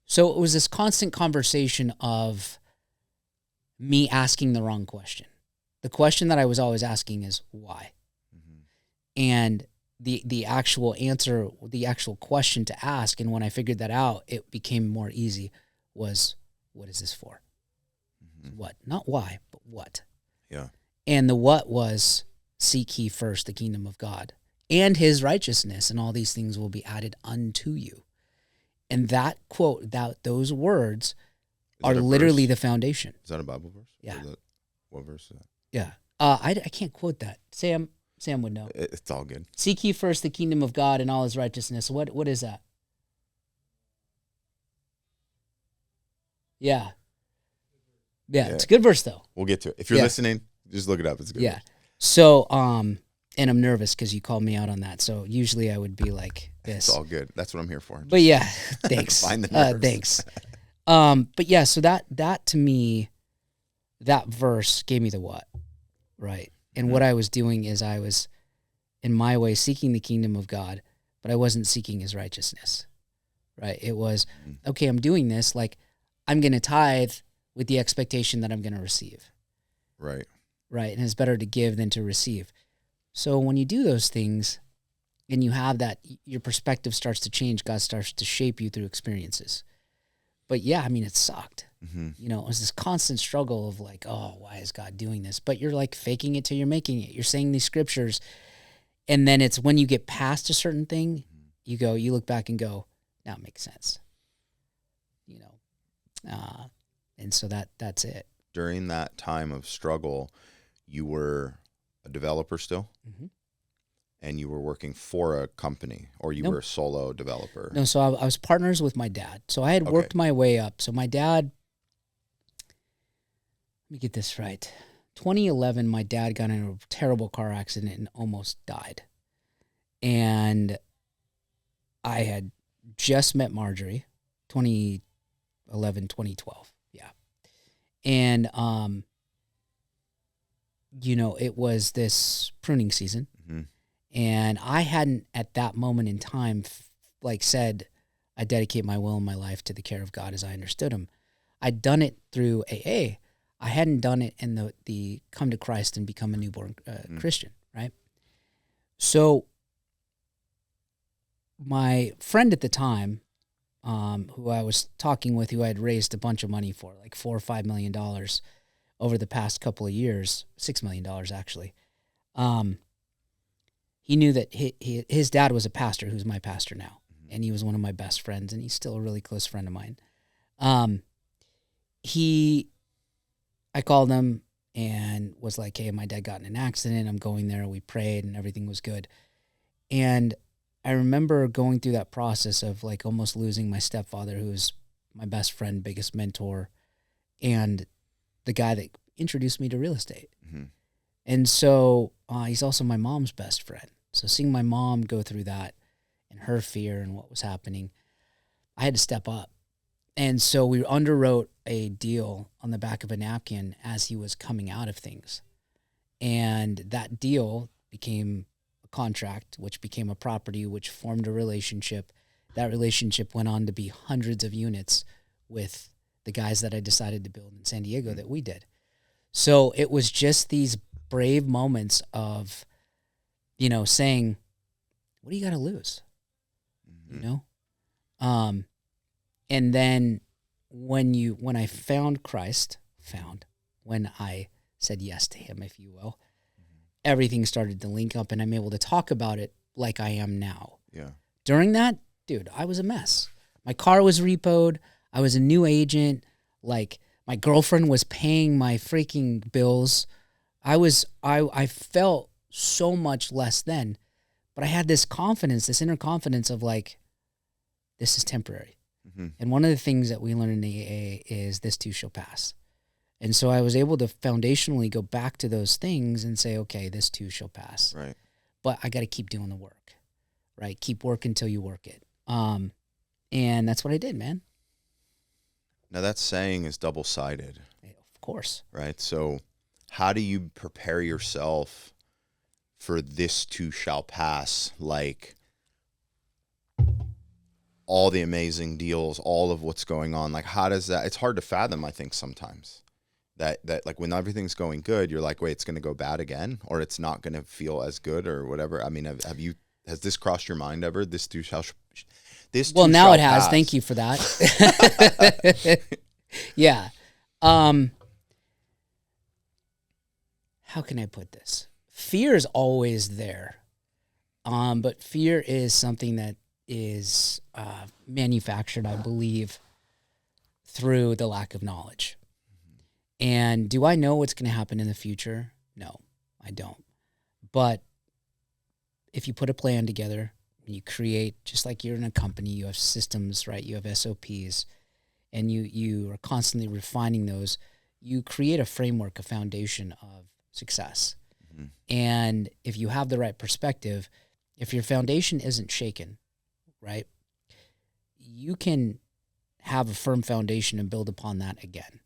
S2: So it was this constant conversation of me asking the wrong question. The question that I was always asking is why? And the actual answer, the actual question to ask, and when I figured that out, it became more easy, was, what is this for? What? Not why, but what?
S1: Yeah.
S2: And the what was, seek ye first the kingdom of God and his righteousness, and all these things will be added unto you. And that quote, those words are literally the foundation.
S1: Is that a Bible verse?
S2: Yeah.
S1: What verse is that?
S2: Yeah. I can't quote that. Sam would know.
S1: It's all good.
S2: Seek ye first the kingdom of God and all his righteousness. What is that? Yeah. Yeah, it's a good verse though.
S1: We'll get to it. If you're listening, just look it up. It's a good verse.
S2: So, And I'm nervous because you called me out on that. So usually I would be like this.
S1: It's all good. That's what I'm here for.
S2: But yeah, thanks.
S1: Find the nerves.
S2: Thanks. But yeah, so that to me, that verse gave me the what, right? And what I was doing is I was, in my way, seeking the kingdom of God, but I wasn't seeking his righteousness, right? It was, okay, I'm doing this, like, I'm going to tithe with the expectation that I'm going to receive.
S1: Right.
S2: Right, and it's better to give than to receive. So when you do those things and you have that, your perspective starts to change. God starts to shape you through experiences. But yeah, I mean, it sucked. You know, it was this constant struggle of like, oh, why is God doing this? But you're like faking it till you're making it. You're saying these scriptures. And then it's when you get past a certain thing, you look back and go, now it makes sense. You know, and so that's it.
S1: During that time of struggle, you were a developer still? And you were working for a company, or you were a solo developer?
S2: No, so I was partners with my dad. So I had worked my way up. So my dad, let me get this right. 2011, my dad got in a terrible car accident and almost died. And I had just met Marjorie, 2011, 2012. Yeah. And, you know, it was this pruning season. And I hadn't at that moment in time, said, I dedicate my will and my life to the care of God as I understood him. I'd done it through AA. I hadn't done it in the come to Christ and become a newborn Christian, right? So my friend at the time, who I was talking with, who I had raised a bunch of money for, like $4 or $5 million over the past couple of years, $6 million actually. He knew that his dad was a pastor, who's my pastor now, and he was one of my best friends, and he's still a really close friend of mine. I called him and was like, hey, my dad got in an accident. I'm going there. We prayed and everything was good. And I remember going through that process of like almost losing my stepfather, who was my best friend, biggest mentor, and the guy that introduced me to real estate. And so he's also my mom's best friend. So seeing my mom go through that and her fear and what was happening, I had to step up. And so we underwrote a deal on the back of a napkin as he was coming out of things. And that deal became a contract, which became a property, which formed a relationship. That relationship went on to be hundreds of units with the guys that I decided to build in San Diego that we did. So it was just these brave moments of, you know, saying, what do you got to lose? You know? And then when I found Christ, when I said yes to him, if you will, everything started to link up and I'm able to talk about it like I am now.
S1: Yeah.
S2: During that, dude, I was a mess. My car was repoed. I was a new agent. Like, my girlfriend was paying my freaking bills. I felt so much less then, but I had this confidence, this inner confidence of like, this is temporary. And one of the things that we learn in AA is this too shall pass. And so I was able to foundationally go back to those things and say, okay, this too shall pass.
S1: Right.
S2: But I got to keep doing the work, right? Keep working till you work it. And that's what I did, man.
S1: Now that saying is double-sided.
S2: Of course.
S1: Right. So how do you prepare yourself for this too shall pass? Like, all the amazing deals, all of what's going on. Like, how does that, it's hard to fathom, I think, sometimes that like when everything's going good, you're like, wait, it's going to go bad again, or it's not going to feel as good or whatever. I mean, has this crossed your mind ever? This too shall
S2: well, now it has. Pass. Thank you for that. Yeah. How can I put this? Fear is always there. But fear is something that is manufactured, I believe, through the lack of knowledge. And do I know what's going to happen in the future? No, I don't. But if you put a plan together, you create, just like you're in a company, you have systems, right? You have SOPs, and you are constantly refining those. You create a framework, a foundation of success. And if you have the right perspective, if your foundation isn't shaken, right, you can have a firm foundation and build upon that again.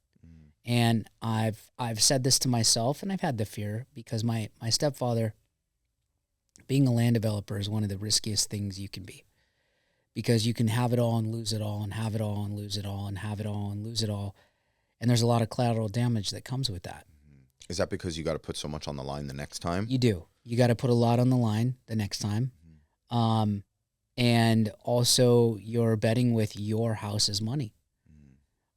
S2: And I've said this to myself, and I've had the fear because my stepfather, being a land developer, is one of the riskiest things you can be, because you can have it all and lose it all, and have it all and lose it all, and have it all and lose it all. And there's a lot of collateral damage that comes with that.
S1: Is that because you got to put so much on the line the next time?
S2: You do. You got to put a lot on the line the next time. And also you're betting with your house's money.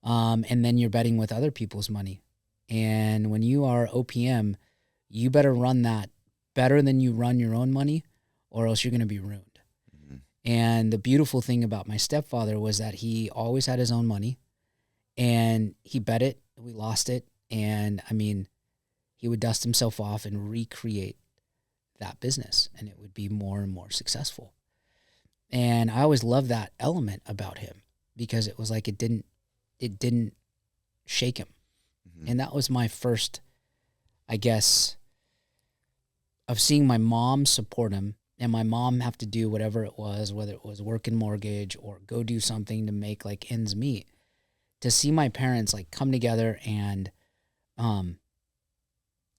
S2: And then you're betting with other people's money. And when you are OPM, you better run that better than you run your own money, or else you're going to be ruined. And the beautiful thing about my stepfather was that he always had his own money, and he bet it. We lost it. And I mean, he would dust himself off and recreate that business, and it would be more and more successful. And I always loved that element about him, because it was like it didn't shake him. And that was my first, I guess, of seeing my mom support him, and my mom have to do whatever it was, whether it was work in mortgage or go do something to make like ends meet. To see my parents like come together and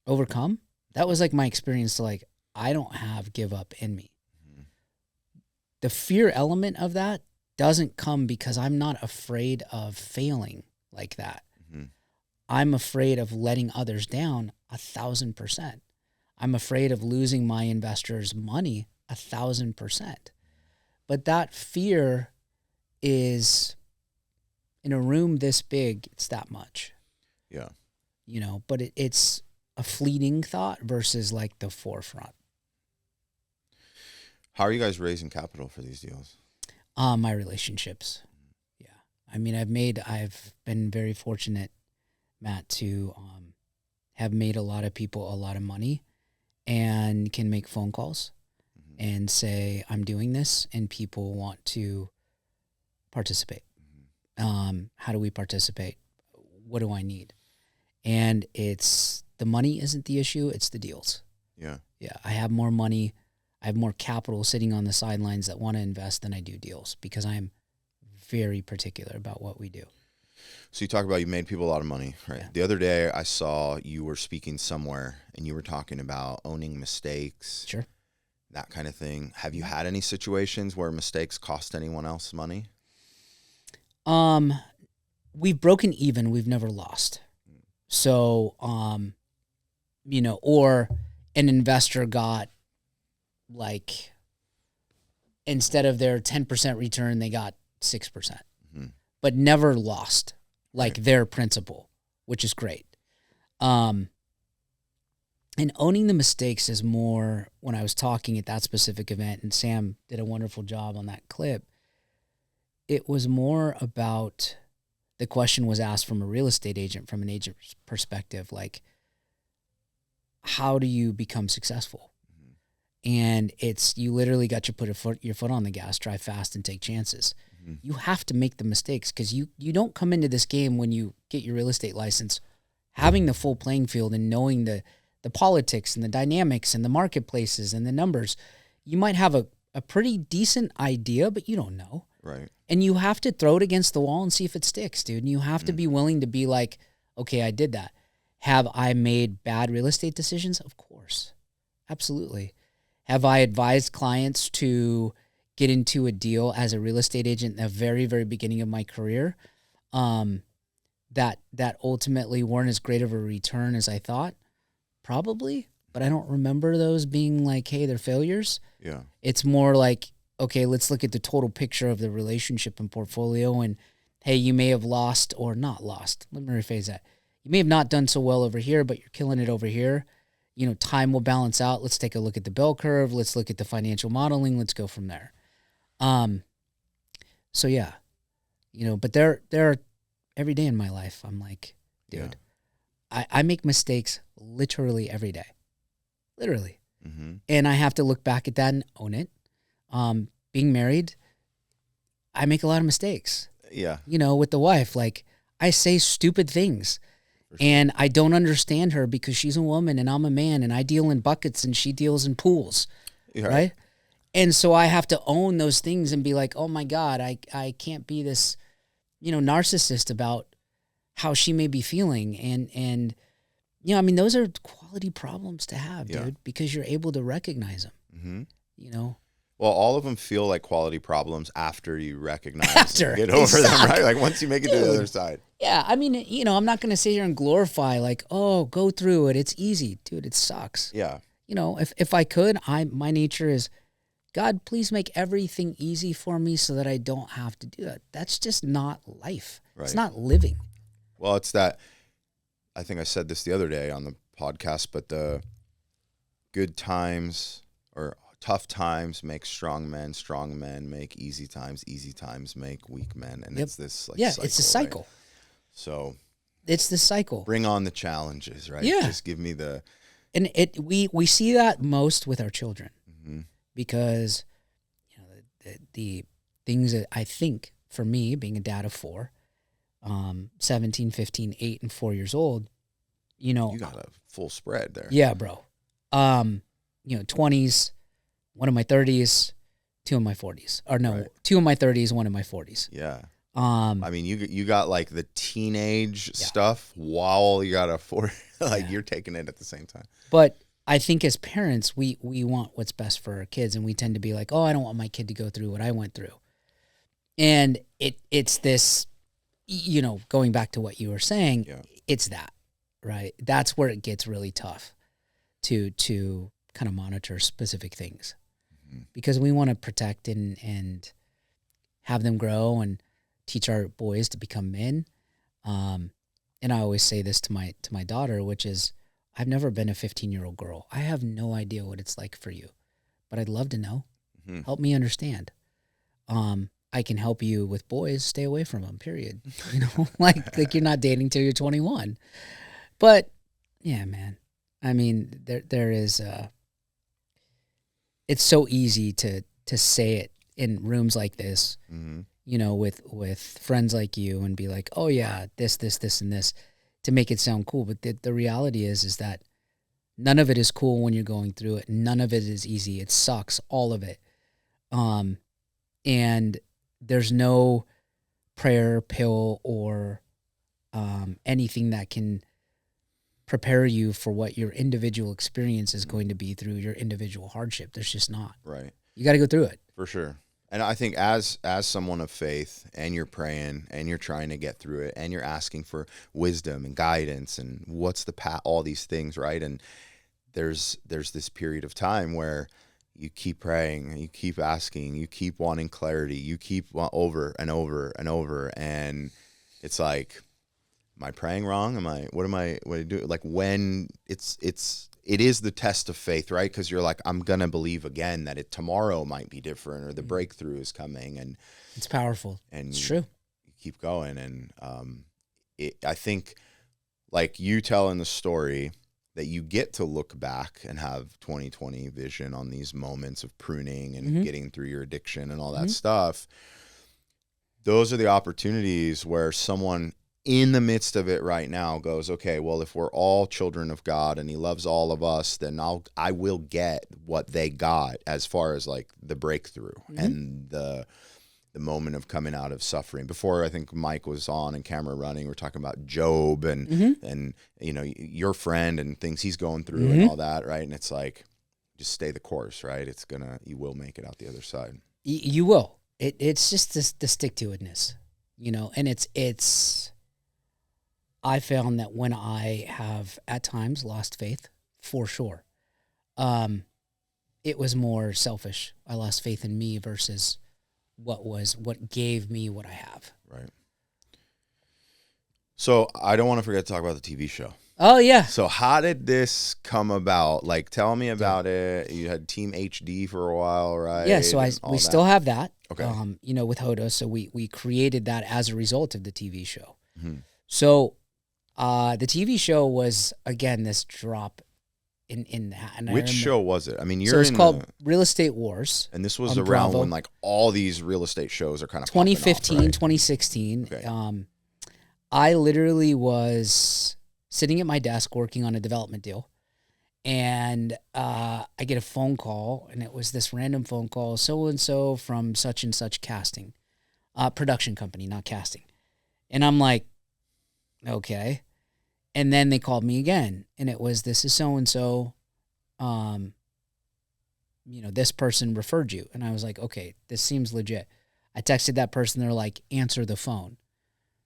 S2: overcome, that was like my experience to like, I don't have give up in me. The fear element of that doesn't come because I'm not afraid of failing like that. I'm afraid of letting others down 1,000%. I'm afraid of losing my investors' money 1,000%. But that fear is, in a room this big, it's that much.
S1: Yeah.
S2: You know, but it's a fleeting thought versus like the forefront.
S1: How are you guys raising capital for these deals?
S2: My relationships. Yeah. I mean, I've been very fortunate, Matt, to have made a lot of people a lot of money, and can make phone calls and say, I'm doing this, and people want to participate. How do we participate? What do I need? And it's, the money isn't the issue, it's the deals.
S1: Yeah.
S2: Yeah. I have more money. I have more capital sitting on the sidelines that want to invest than I do deals, because I'm very particular about what we do.
S1: So you talk about you made people a lot of money, right?
S2: Yeah.
S1: The other day I saw you were speaking somewhere and you were talking about owning mistakes.
S2: Sure.
S1: That kind of thing. Have you had any situations where mistakes cost anyone else money?
S2: We've broken even. We've never lost. So, you know, or an investor got like, instead of their 10% return, they got 6%, but never lost like their principal, which is great. And owning the mistakes is more, when I was talking at that specific event, and Sam did a wonderful job on that clip, it was more about, the question was asked from a real estate agent, from an agent's perspective, like, how do you become successful? And it's, you literally got to put your foot on the gas, drive fast, and take chances. You have to make the mistakes, because you don't come into this game when you get your real estate license having the full playing field and knowing the politics and the dynamics and the marketplaces and the numbers. You might have a pretty decent idea, but you don't know.
S1: Right.
S2: And you have to throw it against the wall and see if it sticks, dude. And you have to be willing to be like, okay, I did that. Have I made bad real estate decisions? Of course. Absolutely. Have I advised clients to get into a deal as a real estate agent in the very, very beginning of my career that ultimately weren't as great of a return as I thought? Probably, but I don't remember those being like, hey, they're failures.
S1: Yeah.
S2: It's more like, okay, let's look at the total picture of the relationship and portfolio, and hey, you may have lost, or not lost. Let me rephrase that. You may have not done so well over here, but you're killing it over here. You know, time will balance out. Let's take a look at the bell curve. Let's look at the financial modeling. Let's go from there. So yeah, you know, but there are, every day in my life, I'm like, dude, I make mistakes literally every day, literally. And I have to look back at that and own it. Being married, I make a lot of mistakes.
S1: Yeah.
S2: You know, with the wife, like, I say stupid things. And I don't understand her because she's a woman and I'm a man and I deal in buckets and she deals in pools, right? And so I have to own those things and be like, oh my God, I can't be this, narcissist about how she may be feeling. And those are quality problems to have, dude, because you're able to recognize them,
S1: Well, all of them feel like quality problems after you recognize and get over them, right? Like once you make it to the other side.
S2: Yeah, I mean, I'm not going to sit here and glorify like, oh, go through it. It's easy. Dude, it sucks.
S1: Yeah.
S2: If I could, my nature is, God, please make everything easy for me so that I don't have to do that. That's just not life. Right. It's not living.
S1: Well, it's that, I think I said this the other day on the podcast, but the good times or tough times make strong men make easy times make weak men. And it's this cycle,
S2: it's a cycle.
S1: Right? So
S2: it's the cycle.
S1: Bring on the challenges, right?
S2: Yeah.
S1: Just give me the...
S2: And we see that most with our children because, the things that I think for me being a dad of 4, 17, 15, 8, and 4 years old, you
S1: got a full spread there.
S2: Yeah, bro. 20s, one in my 30s, 2 in my 40s. Or no, 2 in my 30s, 1 in my 40s.
S1: Yeah. I mean, you got like the teenage stuff while you got a 4, you're taking it at the same time.
S2: But I think as parents, we want what's best for our kids, and we tend to be like, oh, I don't want my kid to go through what I went through. And it's this, going back to what you were saying, it's that, right? That's where it gets really tough to kind of monitor specific things because we want to protect and have them grow and teach our boys to become men. And I always say this to my daughter, which is, I've never been a 15-year-old girl. I have no idea what it's like for you, but I'd love to know. Help me understand. I can help you with boys. Stay away from them, period. Like you're not dating till you're 21. But yeah, man. I mean, there is, it's so easy to say it in rooms like this, with friends like you and be like, oh yeah, this, and this, to make it sound cool. But the reality is that none of it is cool when you're going through it. None of it is easy. It sucks, all of it. And there's no prayer, pill, or anything that can prepare you for what your individual experience is going to be through your individual hardship. There's just not.
S1: Right.
S2: You got to go through it.
S1: For sure. And I think as someone of faith, and you're praying and you're trying to get through it and you're asking for wisdom and guidance and what's the path, all these things, right? And there's this period of time where you keep praying, you keep asking, you keep wanting clarity, you keep over and over and over, and it's like, am I praying wrong? What do I do? Like when it is the test of faith, right? Because you're like, I'm going to believe again that tomorrow might be different, or the breakthrough is coming. And
S2: it's powerful. And it's true.
S1: You keep going. And I think like you telling the story that you get to look back and have 20/20 vision on these moments of pruning and getting through your addiction and all that stuff. Those are the opportunities where someone in the midst of it right now goes, okay, well, if we're all children of God and he loves all of us, then I will get what they got as far as like the breakthrough and the moment of coming out of suffering. Before, I think Mike was on and camera running, we're talking about Job and your friend and things he's going through and all that, right? And it's like, just stay the course, right? You will make it out the other side.
S2: You will. It's just the stick-to-itness, and it's I found that when I have at times lost faith, for sure, it was more selfish. I lost faith in me versus what gave me what I have.
S1: Right. So I don't want to forget to talk about the TV show.
S2: Oh yeah.
S1: So how did this come about? Like, tell me about it. You had Team HD for a while, right?
S2: Yeah. So we still have that.
S1: Okay.
S2: With Hoda. So we created that as a result of the TV show.
S1: So
S2: the TV show was, again, this drop in that. And
S1: which show was it? I mean,
S2: it's called Real Estate Wars.
S1: And this was around Bravo. When like all these real estate shows are kind of
S2: 2015,
S1: off, right?
S2: 2016.
S1: Okay.
S2: I literally was sitting at my desk working on a development deal. And I get a phone call, and it was this random phone call, so-and-so from such and such casting, production company, not casting. And I'm like, okay. And then they called me again, and it was, this is so-and-so, this person referred you. And I was like, okay, this seems legit. I texted that person. They're like, answer the phone.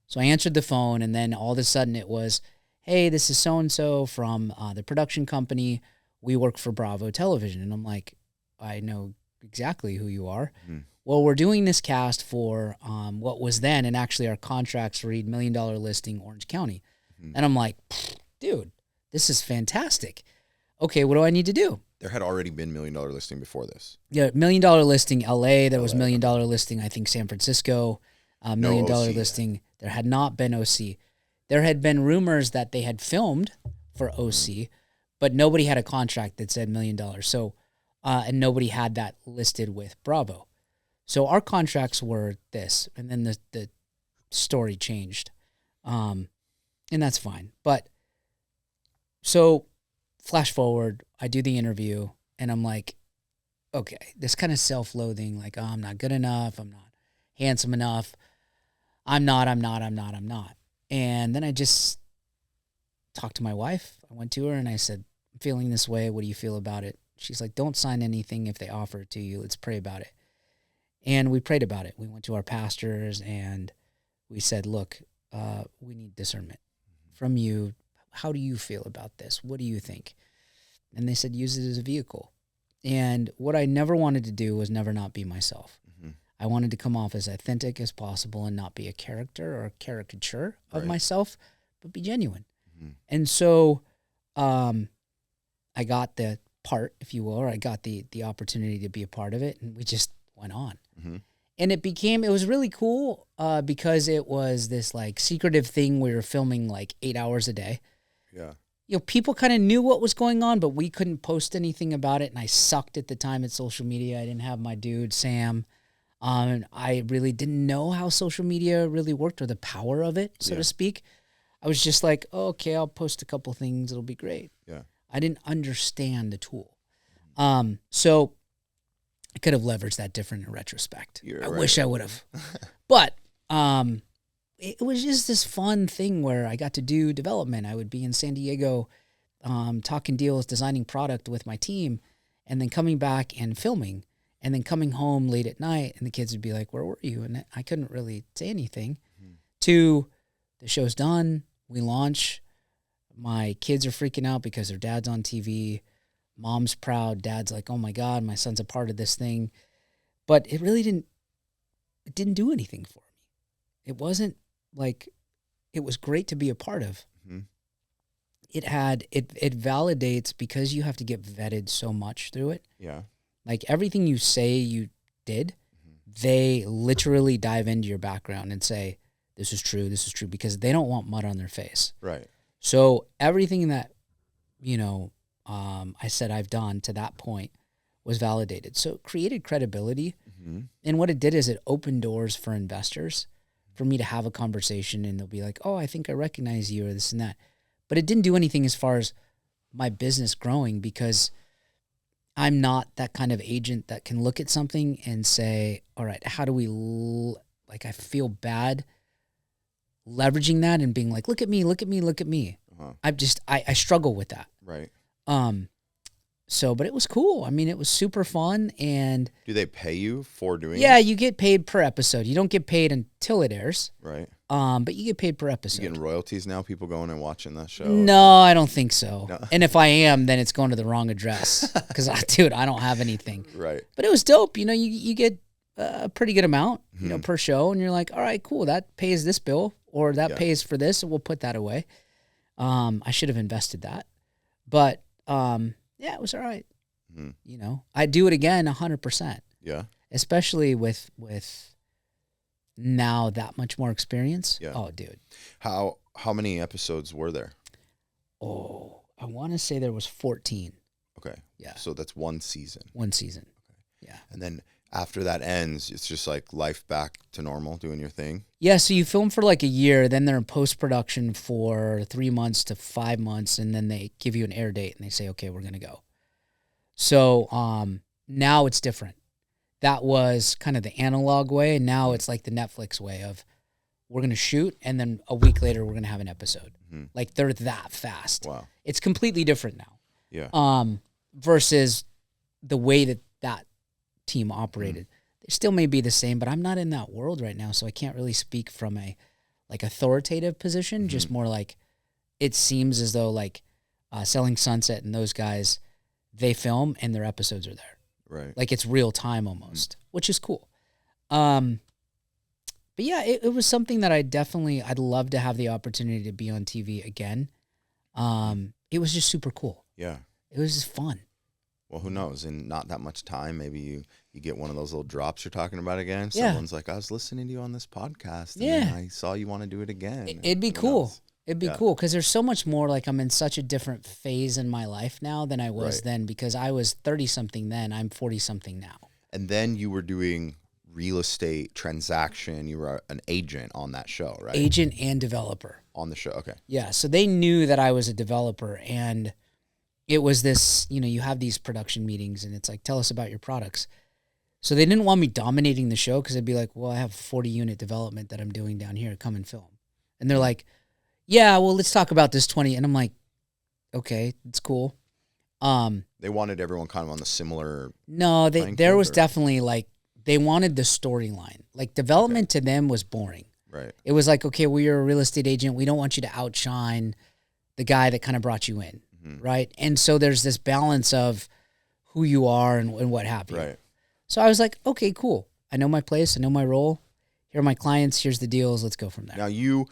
S2: So I answered the phone, and then all of a sudden it was, hey, this is so-and-so from the production company. We work for Bravo Television. And I'm like, I know exactly who you are. Mm-hmm. Well, we're doing this cast for what was then, and actually our contracts read $1 million listing Orange County. Mm-hmm. And I'm like, dude, this is fantastic. Okay, what do I need to do?
S1: There had already been $1 million listing before this.
S2: Yeah, $1 million listing LA. There was $1 million listing, I think, San Francisco. $1 million listing. There had not been OC. There had been rumors that they had filmed for OC, but nobody had a contract that said $1 million. So, and nobody had that listed with Bravo. So our contracts were this, and then the story changed, and that's fine. But so flash forward, I do the interview, and I'm like, okay, this kind of self-loathing, like, oh, I'm not good enough, I'm not handsome enough, I'm not. And then I just talked to my wife. I went to her and I said, I'm feeling this way. What do you feel about it? She's like, don't sign anything if they offer it to you. Let's pray about it. And we prayed about it. We went to our pastors and we said, look, we need discernment from you. How do you feel about this? What do you think? And they said, use it as a vehicle. And what I never wanted to do was never not be myself. Mm-hmm. I wanted to come off as authentic as possible and not be a character or a caricature of myself, but be genuine. Mm-hmm. And so I got the part, if you will, or I got the opportunity to be a part of it, and we just went on. Mm-hmm. And it was really cool because it was this like secretive thing. We were filming like 8 hours a day.
S1: Yeah.
S2: People kind of knew what was going on, but we couldn't post anything about it. And I sucked at the time at social media. I didn't have my dude, Sam. And I really didn't know how social media really worked or the power of it, so to speak. I was just like, oh, okay, I'll post a couple things. It'll be great. Yeah. I didn't understand the tool. So I could have leveraged that different in retrospect. I wish I would have. But it was just this fun thing where I got to do development. I would be in San Diego talking deals, designing product with my team, and then coming back and filming, and then coming home late at night, and the kids would be like, where were you? And I couldn't really say anything. Mm-hmm. To the show's done, we launch, my kids are freaking out because their dad's on TV, mom's proud, dad's like, oh my God, my son's a part of this thing. But it really didn't do anything for me. It wasn't like, it was great to be a part of. Mm-hmm. It validates, because you have to get vetted so much through it. Yeah. Like everything you say you did, mm-hmm. they literally dive into your background and say, this is true, because they don't want mud on their face. Right. So everything that, I said I've done to that point was validated. So it created credibility. Mm-hmm. And what it did is it opened doors for investors for me to have a conversation, and they'll be like, oh, I think I recognize you, or this and that. But it didn't do anything as far as my business growing, because I'm not that kind of agent that can look at something and say, all right, how do we, I feel bad leveraging that and being like, look at me. Uh-huh. I struggle with that. Right. But it was cool. I mean, it was super fun. And
S1: do they pay you for doing it?
S2: Yeah, you get paid per episode. You don't get paid until it airs. Right. But you get paid per episode.
S1: You getting royalties now? People going and watching that show?
S2: No, I don't think so. No. And if I am, then it's going to the wrong address, because dude, I don't have anything. Right. But it was dope. You get a pretty good amount, mm-hmm. Per show, and you're like, all right, cool. That pays this bill, or that pays for this, and we'll put that away. I should have invested that, but yeah, it was all right. Mm-hmm. I'd do it again 100%. Yeah. Especially with now that much more experience. Yeah. Oh, dude.
S1: How many episodes were there?
S2: Oh, I want to say there was 14.
S1: Okay. Yeah. So that's one season.
S2: One season. Okay. Yeah.
S1: And then After that ends, it's just like life back to normal, doing your thing.
S2: Yeah, so you film for like a year, then they're in post-production for 3 months to 5 months, and then they give you an air date, and they say, okay, we're going to go. So now it's different. That was kind of the analog way, and now it's like the Netflix way of we're going to shoot, and then a week later we're going to have an episode. Like they're that fast.
S1: Wow.
S2: It's completely different now.
S1: Yeah.
S2: Versus the way that team operated. They still may be the same, but I'm not in that world right now, so I can't really speak from a like authoritative position, just more like it seems as though like Selling Sunset and those guys, they film and their episodes are there.
S1: Right.
S2: Like it's real time almost, which is cool. But yeah, it was something that I'd love to have the opportunity to be on TV again. It was just super cool.
S1: Yeah.
S2: It was just fun.
S1: Well, who knows? In not that much time, maybe you get one of those little drops you're talking about again.
S2: Yeah.
S1: Someone's like, I was listening to you on this podcast, and
S2: Yeah.
S1: then I saw you want to do it again.
S2: It'd be
S1: Who
S2: cool.
S1: knows?
S2: It'd be cool because there's so much more. Like I'm in such a different phase in my life now than I was
S1: Right.
S2: then, because I was 30-something then. I'm 40-something now.
S1: And then you were doing real estate transaction. You were an agent on that show, right?
S2: Agent and developer.
S1: On the show. Okay.
S2: Yeah. So they knew that I was a developer, and it was this, you have these production meetings and it's like, tell us about your products. So they didn't want me dominating the show because they'd be like, well, I have 40 unit development that I'm doing down here. Come and film. And they're like, yeah, well, let's talk about this 20. And I'm like, okay, it's cool.
S1: They wanted everyone kind of on the similar.
S2: No,
S1: playing
S2: there
S1: field,
S2: was
S1: or-
S2: definitely like, they wanted the storyline. Like development to them was boring.
S1: Right.
S2: It was like, okay, well, you're a real estate agent. We don't want you to outshine the guy that kind of brought you in. Right. And so there's this balance of who you are and what have you.
S1: Right.
S2: So I was like, okay, cool. I know my place. I know my role. Here are my clients. Here's the deals. Let's go from there.
S1: Now you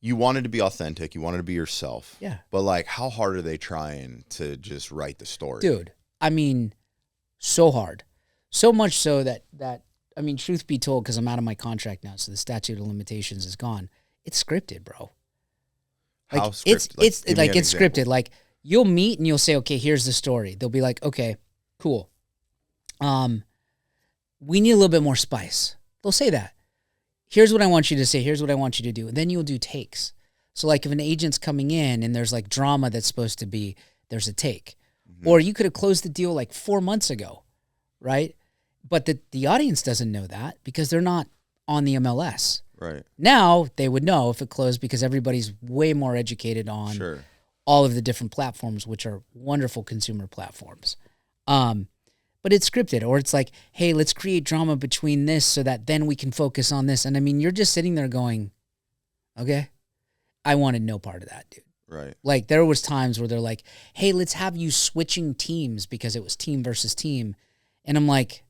S1: wanted to be authentic. You wanted to be yourself.
S2: Yeah.
S1: But like, how hard are they trying to just write the story?
S2: Dude, I mean, so hard. So much so that I mean, truth be told, because I'm out of my contract now, so the statute of limitations is gone. It's scripted, bro. Like,
S1: How scripted?
S2: It's
S1: Give me
S2: like
S1: an
S2: it's
S1: example.
S2: scripted. Like you'll meet and you'll say, okay, here's the story. They'll be like, okay, cool. We need a little bit more spice. They'll say that. Here's what I want you to say. Here's what I want you to do. And then you'll do takes. So like if an agent's coming in and there's like drama that's supposed to be, there's a take. Or you could have closed the deal like 4 months ago, right? But the audience doesn't know that because they're not on the MLS.
S1: Right.
S2: Now they would know if it closed because everybody's way more educated on
S1: Sure.
S2: all of the different platforms, which are wonderful consumer platforms. But it's scripted, or it's like, hey, let's create drama between this so that then we can focus on this. And I mean, you're just sitting there going, okay, I wanted no part of that, dude.
S1: Right.
S2: Like there was times where they're like, hey, let's have you switching teams because it was team versus team. And I'm like,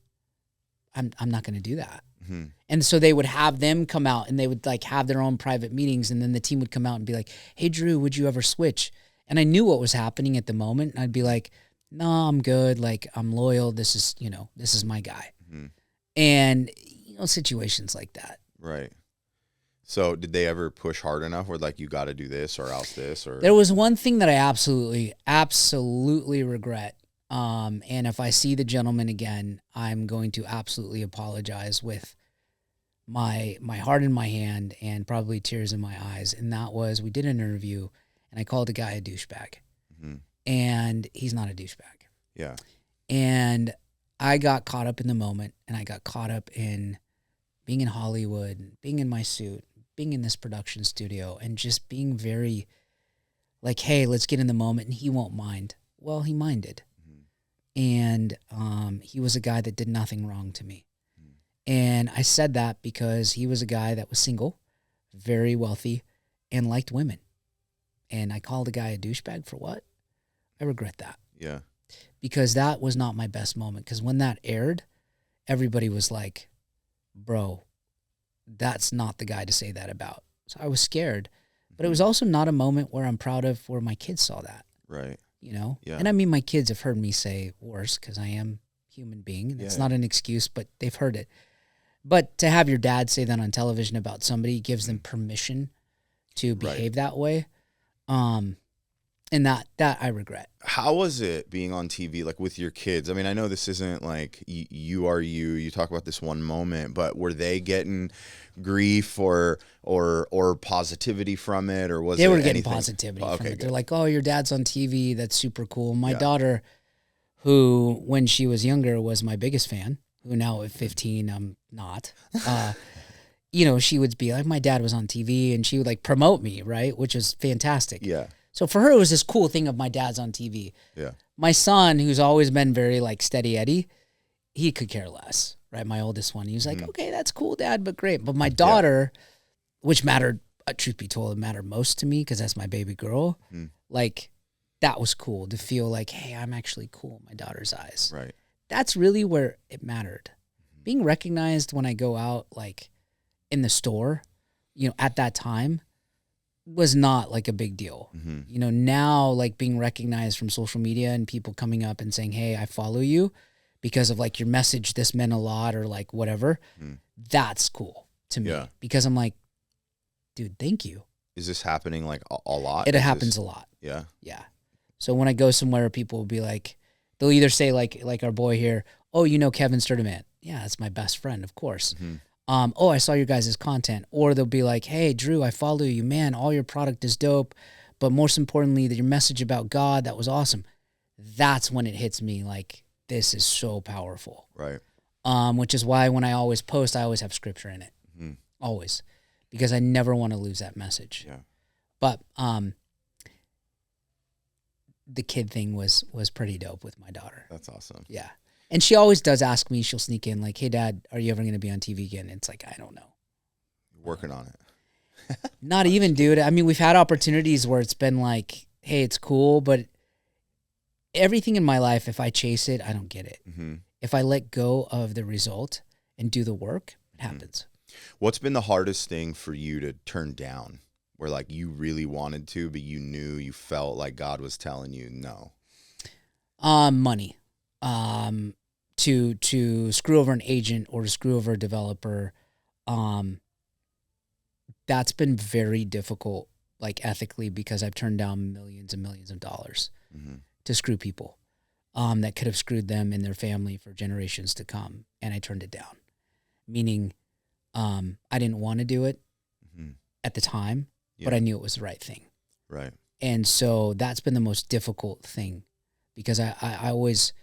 S2: I'm not going to do that.
S1: Mm-hmm.
S2: And so they would have them come out and they would like have their own private meetings. And then the team would come out and be like, hey, Drew, would you ever switch? And I knew what was happening at the moment. And I'd be like, no, I'm good. Like I'm loyal. This is my guy.
S1: Mm-hmm.
S2: And, situations like that.
S1: Right. So did they ever push hard enough where like, you got to do this or else this or?
S2: There was one thing that I absolutely regret. And if I see the gentleman again, I'm going to absolutely apologize with my heart in my hand and probably tears in my eyes. And that was, we did an interview and I called a guy a douchebag.
S1: Mm-hmm.
S2: And he's not a douchebag.
S1: Yeah.
S2: And I got caught up in the moment, and I got caught up in being in Hollywood, being in my suit, being in this production studio, and just being very like, hey, let's get in the moment, and he won't mind. Well, he minded. And he was a guy that did nothing wrong to me. And I said that because he was a guy that was single, very wealthy, and liked women. And I called a guy a douchebag for what? I regret that.
S1: Yeah.
S2: Because that was not my best moment. Because when that aired, everybody was like, bro, that's not the guy to say that about. So I was scared. But it was also not a moment where I'm proud of where my kids saw that.
S1: Right.
S2: Yeah.
S1: And
S2: I mean, my kids have heard me say worse because I am a human being. And it's not an excuse, but they've heard it. But to have your dad say that on television about somebody gives them permission to behave that way. And And that I regret.
S1: How was it being on TV, like with your kids? I mean, I know this isn't like you are you talk about this one moment, but were they getting grief or positivity from it, or was
S2: They were
S1: it
S2: getting
S1: anything?
S2: positivity from it.
S1: Good.
S2: They're like, "Oh, your dad's on TV. That's super cool." My
S1: Yeah.
S2: daughter, who when she was younger was my biggest fan, who now at 15 I'm not. You know, she would be like, "My dad was on TV," and she would like promote me, right, which is fantastic.
S1: Yeah.
S2: So for her, it was this cool thing of my dad's on TV.
S1: Yeah.
S2: My son, who's always been very like steady Eddie, he could care less, right? My oldest one, he was like, "Okay, that's cool, Dad, but great." But my daughter, which mattered, truth be told, it mattered most to me because that's my baby girl. Like, that was cool to feel like, hey, I'm actually cool in my daughter's eyes.
S1: Right.
S2: That's really where it mattered. Being recognized when I go out, like in the store, you know, at that time, was not like a big deal. You know, now like being recognized from social media and people coming up and saying, "Hey, I follow you because of like your message. This meant a lot," or like whatever. That's cool to me because I'm like, dude, thank you.
S1: Is this happening like a lot?
S2: It happens a lot.
S1: Yeah.
S2: Yeah. So when I go somewhere, people will be like, they'll either say like our boy here, "Oh, you know Kevin Sturdivant." Yeah, that's my best friend, of course. "Oh, I saw your guys' content." Or they'll be like, "Hey, Drew, I follow you. Man, all your product is dope. But most importantly, that your message about God, that was awesome." That's when it hits me like, this is so powerful.
S1: Right.
S2: Which is why when I always post, I always have scripture in it. Always. Because I never want to lose that message.
S1: Yeah.
S2: But the kid thing was pretty dope with my daughter.
S1: That's awesome.
S2: Yeah. And she always does ask me, she'll sneak in like, "Hey, Dad, are you ever going to be on TV again?" And it's like, I don't know.
S1: Working on it.
S2: Not even, dude. I mean, we've had opportunities where it's been like, hey, it's cool, but everything in my life, if I chase it, I don't get it. If I let go of the result and do the work, it happens.
S1: What's been the hardest thing for you to turn down, where like you really wanted to, but you felt like God was telling you no?
S2: Money. To screw over an agent or to screw over a developer, that's been very difficult, like ethically, because I've turned down millions and millions of dollars to screw people, that could have screwed them and their family for generations to come, and I turned it down. Meaning, I didn't want to do it at the time, but I knew it was the right thing.
S1: Right.
S2: And so that's been the most difficult thing, because I always,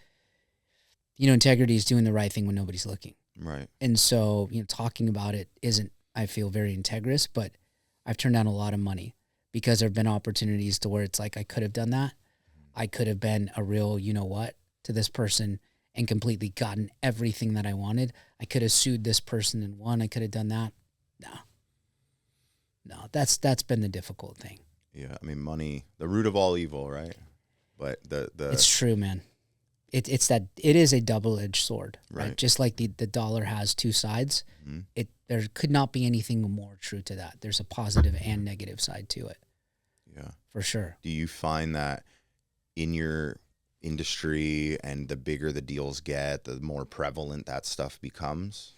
S2: you know, integrity is doing the right thing when nobody's looking.
S1: Right.
S2: And so, you know, talking about it isn't, I feel, very integrous, but I've turned down a lot of money because there have been opportunities to where it's like, I could have done that. I could have been a real, you know what, to this person and completely gotten everything that I wanted. I could have sued this person and won. I could have done that. No, that's been the difficult thing.
S1: Yeah. I mean, money, the root of all evil, right? But
S2: it's true, man. It is a double-edged sword, right? Just like the dollar has two sides. There could not be anything more true to that. There's a positive and negative side to it.
S1: Yeah.
S2: For sure.
S1: Do you find that in your industry, and the bigger the deals get, the more prevalent that stuff becomes?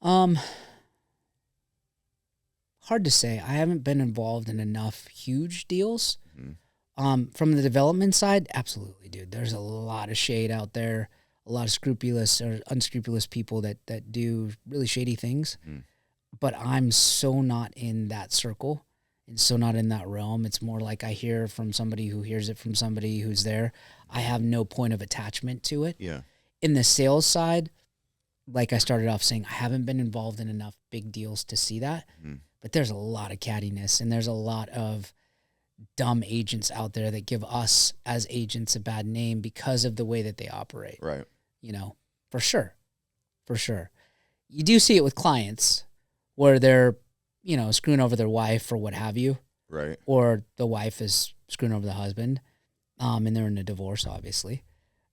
S2: Hard to say. I haven't been involved in enough huge deals. From the development side, absolutely, dude. There's a lot of shade out there, a lot of scrupulous or unscrupulous people that do really shady things. But I'm so not in that circle and so not in that realm. It's more like I hear from somebody who hears it from somebody who's there. I have no point of attachment to it.
S1: Yeah.
S2: In the sales side, like I started off saying, I haven't been involved in enough big deals to see that. But there's a lot of cattiness, and there's a lot of dumb agents out there that give us as agents a bad name because of the way that they operate.
S1: Right.
S2: You know, for sure. For sure. You do see it with clients where they're, you know, screwing over their wife or what have you.
S1: Right.
S2: Or the wife is screwing over the husband. And they're in a divorce, obviously.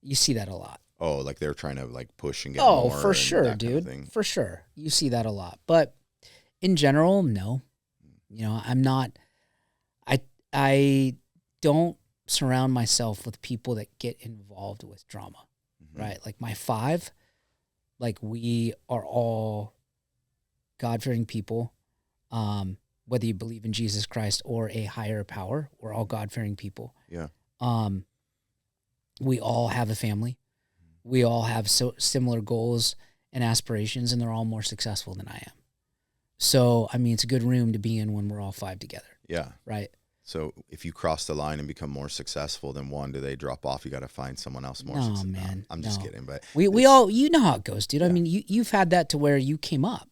S2: You see that a lot.
S1: Oh, like they're trying to like push and get more.
S2: Oh, for sure, dude. For sure. You see that a lot. But in general, no. You know, I'm not, I don't surround myself with people that get involved with drama, right? Like my 5, like we are all God-fearing people. whether you believe in Jesus Christ or a higher power. We're all God-fearing people.
S1: Yeah.
S2: We all have a family. We all have similar goals and aspirations, and they're all more successful than I am. So, I mean, it's a good room to be in when we're all five together.
S1: Yeah.
S2: Right.
S1: So if you cross the line and become more successful, then one, do they drop off? You got to find someone else more successful.
S2: Man.
S1: I'm just kidding. But
S2: we all, you know how it goes, dude. Yeah. I mean, you've had that to where you came up,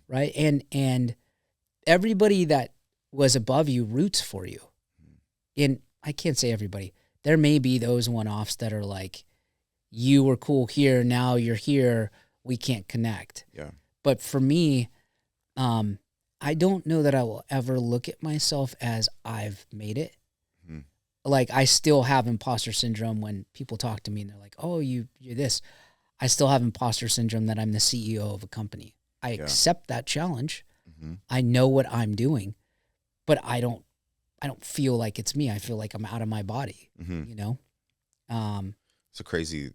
S2: right? And everybody that was above you roots for you. And I can't say everybody. There may be those one-offs that are like, you were cool here, now you're here, we can't connect.
S1: Yeah.
S2: But for me, I don't know that I will ever look at myself as I've made it. Like, I still have imposter syndrome when people talk to me and they're like, oh, you're this. I still have imposter syndrome that I'm the CEO of a company. I accept that challenge. I know what I'm doing, but I don't feel like it's me. I feel like I'm out of my body, you know?
S1: It's a crazy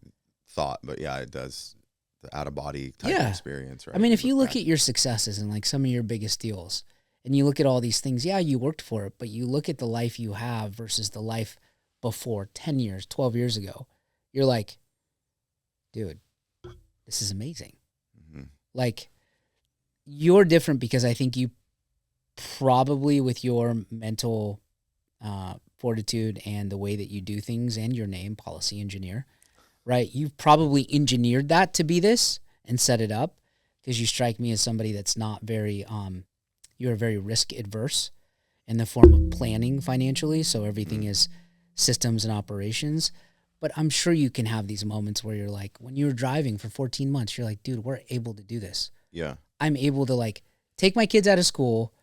S1: thought, but yeah, it does. The out-of-body type experience, right?
S2: I mean, if you look at your successes and like some of your biggest deals, and you look at all these things, you worked for it, but you look at the life you have versus the life before 10 years, 12 years ago, you're like, dude, this is amazing. Like, you're different because I think you probably, with your mental fortitude and the way that you do things and your name, policy engineer, right? You've probably engineered that to be this and set it up, because you strike me as somebody that's not very, you're very risk adverse in the form of planning financially. So everything is systems and operations. But I'm sure you can have these moments where you're like, when you were driving for 14 months, you're like, dude, we're able to do this.
S1: Yeah.
S2: I'm able to like take my kids out of school,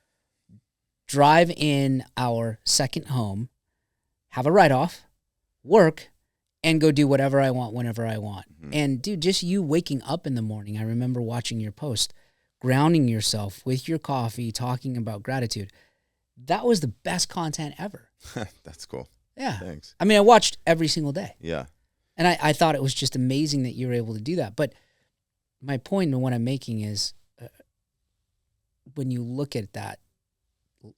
S2: drive in our second home, have a write-off, work, and go do whatever I want whenever I want. And dude, just you waking up in the morning, I remember watching your post, grounding yourself with your coffee, talking about gratitude. That was the best content ever.
S1: That's cool.
S2: Yeah.
S1: Thanks.
S2: I mean, I watched every single day.
S1: Yeah.
S2: And I thought it was just amazing that you were able to do that. But my point and what I'm making is when you look at that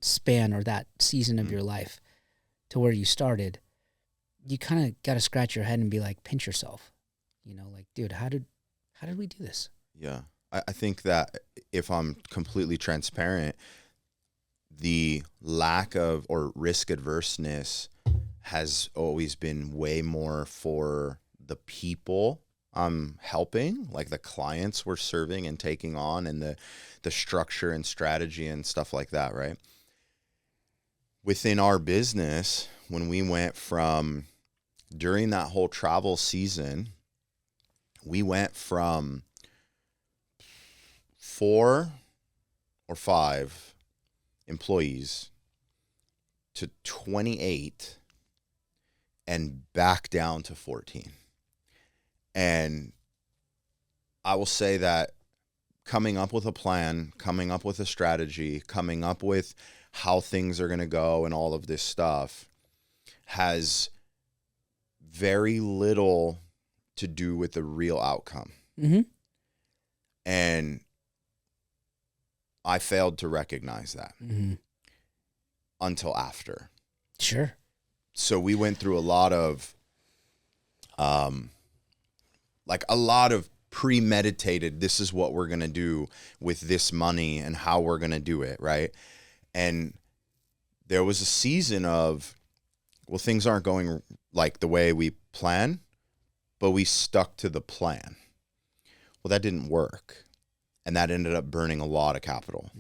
S2: span or that season of your life to where you started, you kind of got to scratch your head and be like, pinch yourself, you know, like, dude, how did we do this?
S1: Yeah. I think that if I'm completely transparent, the lack of or risk adverseness has always been way more for the people I'm helping, like the clients we're serving and taking on, and the structure and strategy and stuff like that, right? Within our business, when we went from, during that whole travel season, we went from 4 or 5 employees to 28 and back down to 14. And I will say that coming up with a plan, coming up with a strategy, coming up with how things are going to go and all of this stuff has very little to do with the real outcome. And I failed to recognize that until after.
S2: Sure.
S1: So we went through a lot of, premeditated, this is what we're going to do with this money and how we're going to do it, right? And there was a season of, well, things aren't going like the way we plan, but we stuck to the plan. Well, that didn't work. And that ended up burning a lot of capital.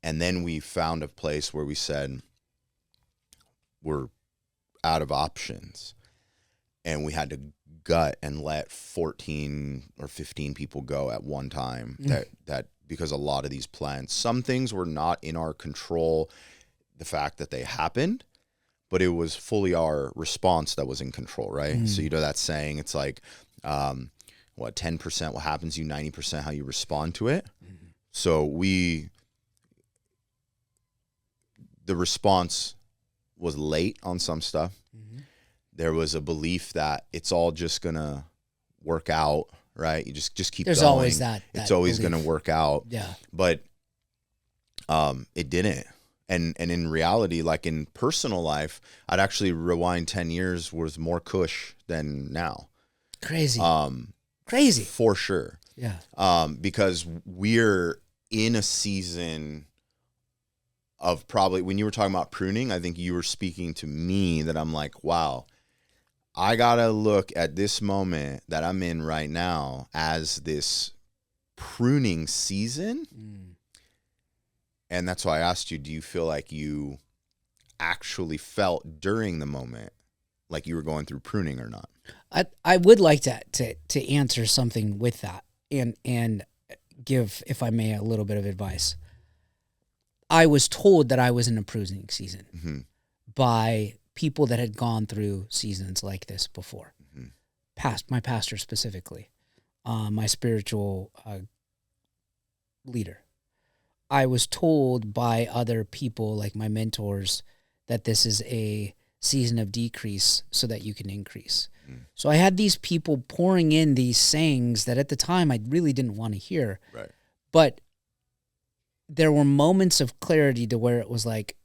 S1: And then we found a place where we said, we're out of options. And we had to gut and let 14 or 15 people go at one time. That because a lot of these plans, some things were not in our control, the fact that they happened, but it was fully our response that was in control, right? So you know that saying, it's like, 10% what happens to you, 90% how you respond to it. So the response was late on some stuff. There was a belief that it's all just gonna work out, right? You just keep
S2: There's
S1: going.
S2: always that
S1: it's always
S2: belief.
S1: gonna work out.
S2: Yeah.
S1: But it didn't. And in reality, like in personal life, I'd actually rewind 10 years was more cush than now.
S2: Crazy. Crazy.
S1: For sure.
S2: Yeah.
S1: Because we're in a season of probably, when you were talking about pruning, I think you were speaking to me that I'm like, wow, I got to look at this moment that I'm in right now as this pruning season. And that's why I asked you, do you feel like you actually felt during the moment like you were going through pruning or not?
S2: I would like to answer something with that and give, if I may, a little bit of advice. I was told that I was in a pruning season by people that had gone through seasons like this before. My pastor specifically, my spiritual leader. I was told by other people, like my mentors, that this is a season of decrease so that you can increase. So I had these people pouring in these sayings that at the time I really didn't want to hear.
S1: Right.
S2: But there were moments of clarity to where it was like,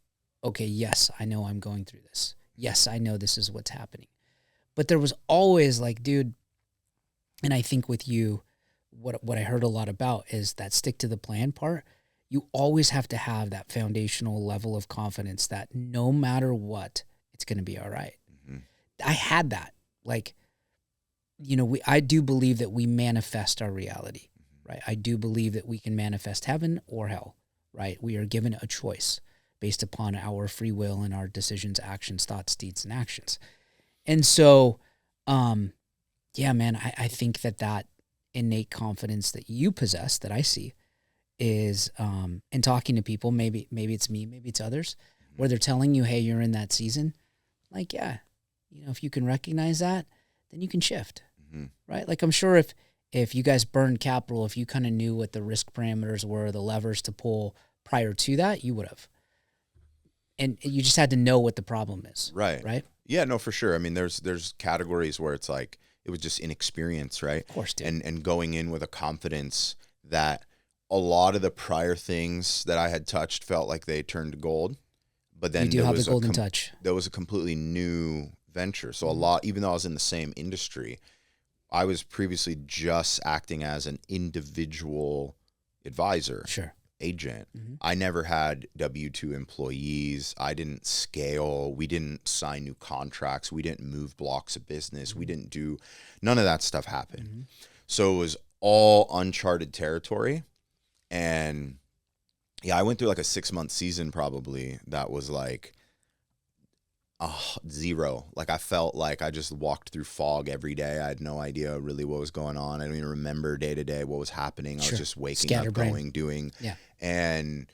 S2: okay, yes, I know I'm going through this. Yes, I know this is what's happening. But there was always like, dude, and I think with you, what I heard a lot about is that stick to the plan part. You always have to have that foundational level of confidence that no matter what, it's going to be all right. I had that. Like, you know, I do believe that we manifest our reality, right? I do believe that we can manifest heaven or hell, right? We are given a choice based upon our free will and our decisions, actions, thoughts, deeds, and actions. And so, yeah, man, I think that innate confidence that you possess, that I see, is in talking to people, maybe it's me, maybe it's others, where they're telling you, hey, you're in that season. Like, yeah, you know, if you can recognize that, then you can shift, right? Like, I'm sure if you guys burned capital, if you kind of knew what the risk parameters were, the levers to pull prior to that, you would have. And you just had to know what the problem is.
S1: Right.
S2: Right?
S1: Yeah, no, for sure. I mean, there's categories where it's like, it was just inexperience, right?
S2: Of course, dude.
S1: And going in with a confidence that a lot of the prior things that I had touched felt like they turned to gold. But then
S2: you do have a golden touch.
S1: There was a completely new venture. So a lot, even though I was in the same industry, I was previously just acting as an individual advisor, agent. I never had W-2 employees. I didn't scale. We didn't sign new contracts. We didn't move blocks of business. We didn't do, none of that stuff happened. So it was all uncharted territory. And yeah, I went through like a 6-month season probably that was like zero. Like I felt like I just walked through fog every day. I had no idea really what was going on. I don't even remember day to day what was happening. I was just waking up, going, doing. Yeah. And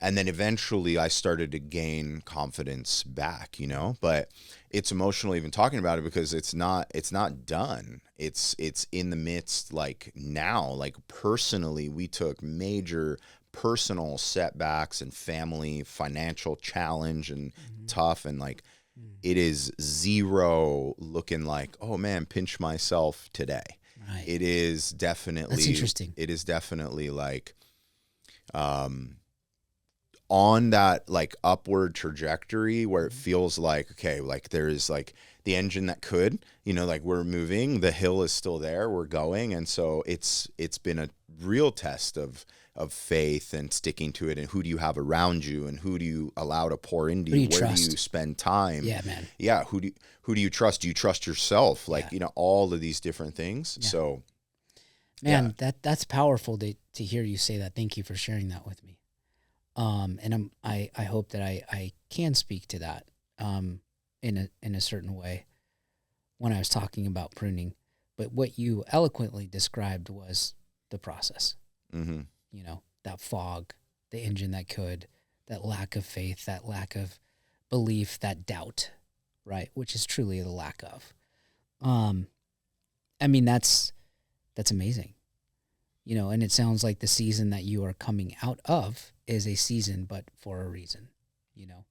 S1: then eventually I started to gain confidence back, you know, but it's emotional even talking about it because it's not done. It's in the midst, like now, like personally, we took major personal setbacks and family financial challenge and tough. And like, it is zero looking like, oh man, pinch myself today. Right. It is definitely,
S2: that's interesting.
S1: It is definitely like, on that like upward trajectory where it feels like, okay, like there is like the engine that could, you know, like we're moving, the hill is still there, we're going. And so it's been a real test of faith and sticking to it. And who do you have around you and who do you allow to pour into you? Where do you spend time?
S2: Yeah, man.
S1: Yeah. Who do you trust? Do you trust yourself? Like, you know, all of these different things. Yeah. So
S2: man, that's powerful to hear you say that. Thank you for sharing that with me. And I hope that I can speak to that in a certain way when I was talking about pruning. But what you eloquently described was the process. You know, that fog, the engine that could, that lack of faith, that lack of belief, that doubt, right? Which is truly the lack of. I mean, that's amazing. You know, and it sounds like the season that you are coming out of is a season, but for a reason, you know.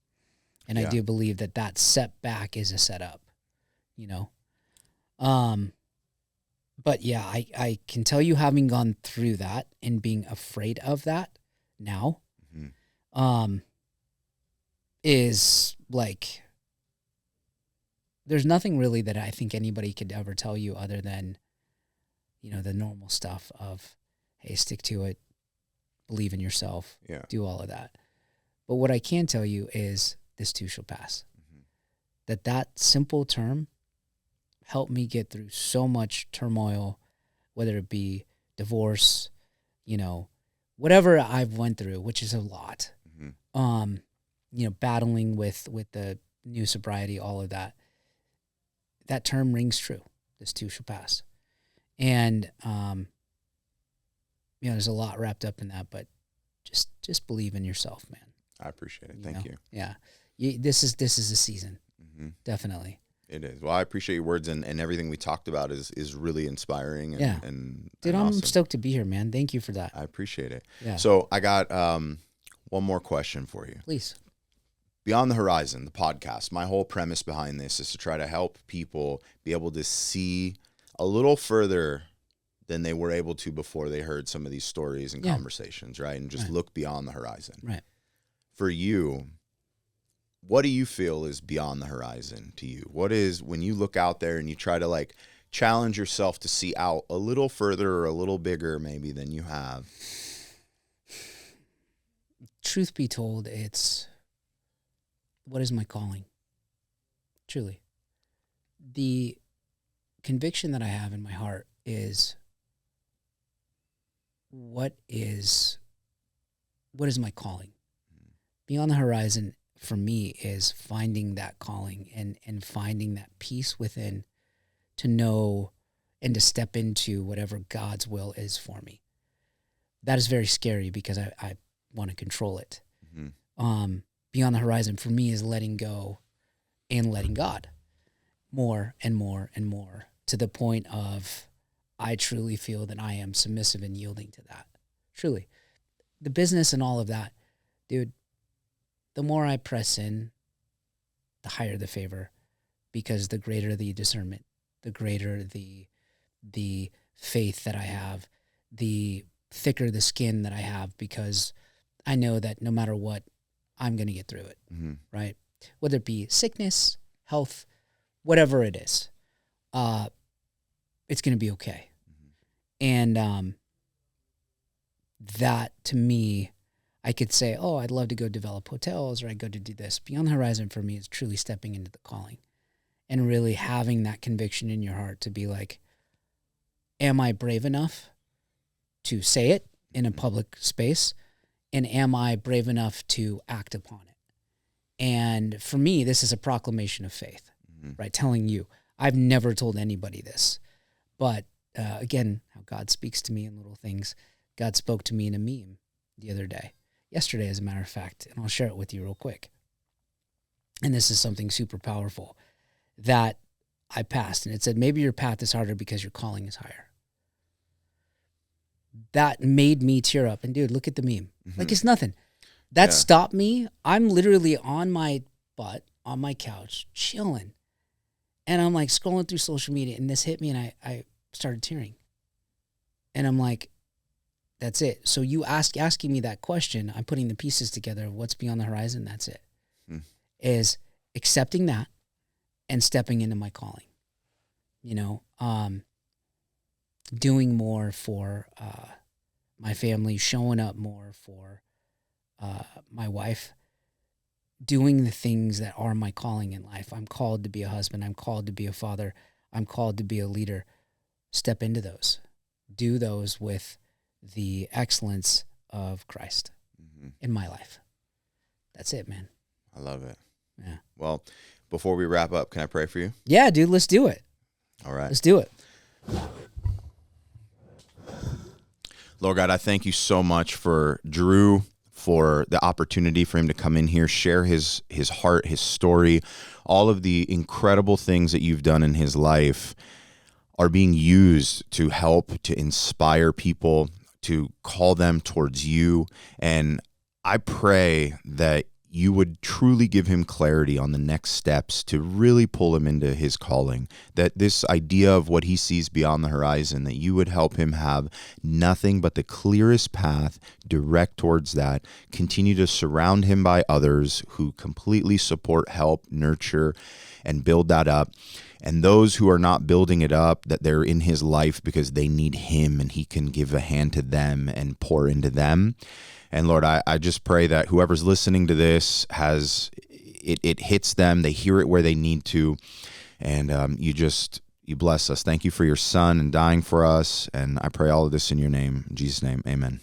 S2: And I do believe that setback is a setup, you know. But yeah, I can tell you, having gone through that and being afraid of that now, is like, there's nothing really that I think anybody could ever tell you other than, the normal stuff of, hey, stick to it, believe in yourself, do all of that. But what I can tell you is this too shall pass. That simple term helped me get through so much turmoil, whether it be divorce, whatever I've went through, which is a lot. Battling with the new sobriety, all of that. That term rings true. This too shall pass. And there's a lot wrapped up in that, but just believe in yourself, man.
S1: I appreciate it. Thank you.
S2: Yeah. This is a season. Definitely.
S1: It is. Well, I appreciate your words, and everything we talked about is really inspiring. And
S2: dude,
S1: I'm
S2: awesome. Stoked to be here, man. Thank you for that.
S1: I appreciate it.
S2: Yeah.
S1: So I got one more question for you.
S2: Please.
S1: Beyond the Horizon, the podcast, my whole premise behind this is to try to help people be able to see a little further than they were able to before they heard some of these stories and conversations, right? And just look beyond the horizon.
S2: Right.
S1: For you, what do you feel is beyond the horizon to you? What is, when you look out there and you try to challenge yourself to see out a little further or a little bigger maybe than you have?
S2: Truth be told, it's, what is my calling? Truly. The conviction that I have in my heart is, what is my calling? Beyond the horizon for me is finding that calling and finding that peace within to know and to step into whatever God's will is for me. That is very scary because I want to control it. Beyond the horizon for me is letting go and letting God more and more and more, to the point of I truly feel that I am submissive and yielding to that. Truly. The business and all of that, dude, the more I press in, the higher the favor, because the greater the discernment, the greater the faith that I have, the thicker the skin that I have, because I know that no matter what, I'm going to get through it, right? Whether it be sickness, health, whatever it is, it's going to be okay. And that, to me, I could say, oh, I'd love to go develop hotels, or I'd go to do this. Beyond the horizon for me is truly stepping into the calling and really having that conviction in your heart to be like, am I brave enough to say it in a public space? And am I brave enough to act upon it? And for me, this is a proclamation of faith, right? Telling you, I've never told anybody this, but again, how God speaks to me in little things. God spoke to me in a meme the other day, yesterday, as a matter of fact, and I'll share it with you real quick. And this is something super powerful that I passed, and it said, maybe your path is harder because your calling is higher. That made me tear up. And dude, look at the meme. Like, it's nothing. That stopped me. I'm literally on my butt, on my couch, chilling. And I'm like scrolling through social media, and this hit me, and I started tearing. And I'm like, that's it. So you asking me that question, I'm putting the pieces together of what's beyond the horizon. That's it. Is accepting that and stepping into my calling. Doing more for my family, showing up more for my wife, doing the things that are my calling in life. I'm called to be a husband. I'm called to be a father. I'm called to be a leader. Step into those. Do those with the excellence of Christ in my life. That's it, man.
S1: I love it.
S2: Yeah.
S1: Well, before we wrap up, can I pray for you?
S2: Yeah, dude, let's do it.
S1: All right.
S2: Let's do it.
S1: Lord God, I thank you so much for Drew, for the opportunity for him to come in here, share his heart, his story, all of the incredible things that you've done in his life are being used to help, to inspire people, to call them towards you. And I pray that you would truly give him clarity on the next steps to really pull him into his calling, that this idea of what he sees beyond the horizon, that you would help him have nothing but the clearest path direct towards that. Continue to surround him by others who completely support, help, nurture, and build that up. And those who are not building it up, that they're in his life because they need him and he can give a hand to them and pour into them. And Lord, I just pray that whoever's listening to this has it hits them, they hear it where they need to, and you bless us. Thank you for your son and dying for us, and I pray all of this in your name. In Jesus' name, amen.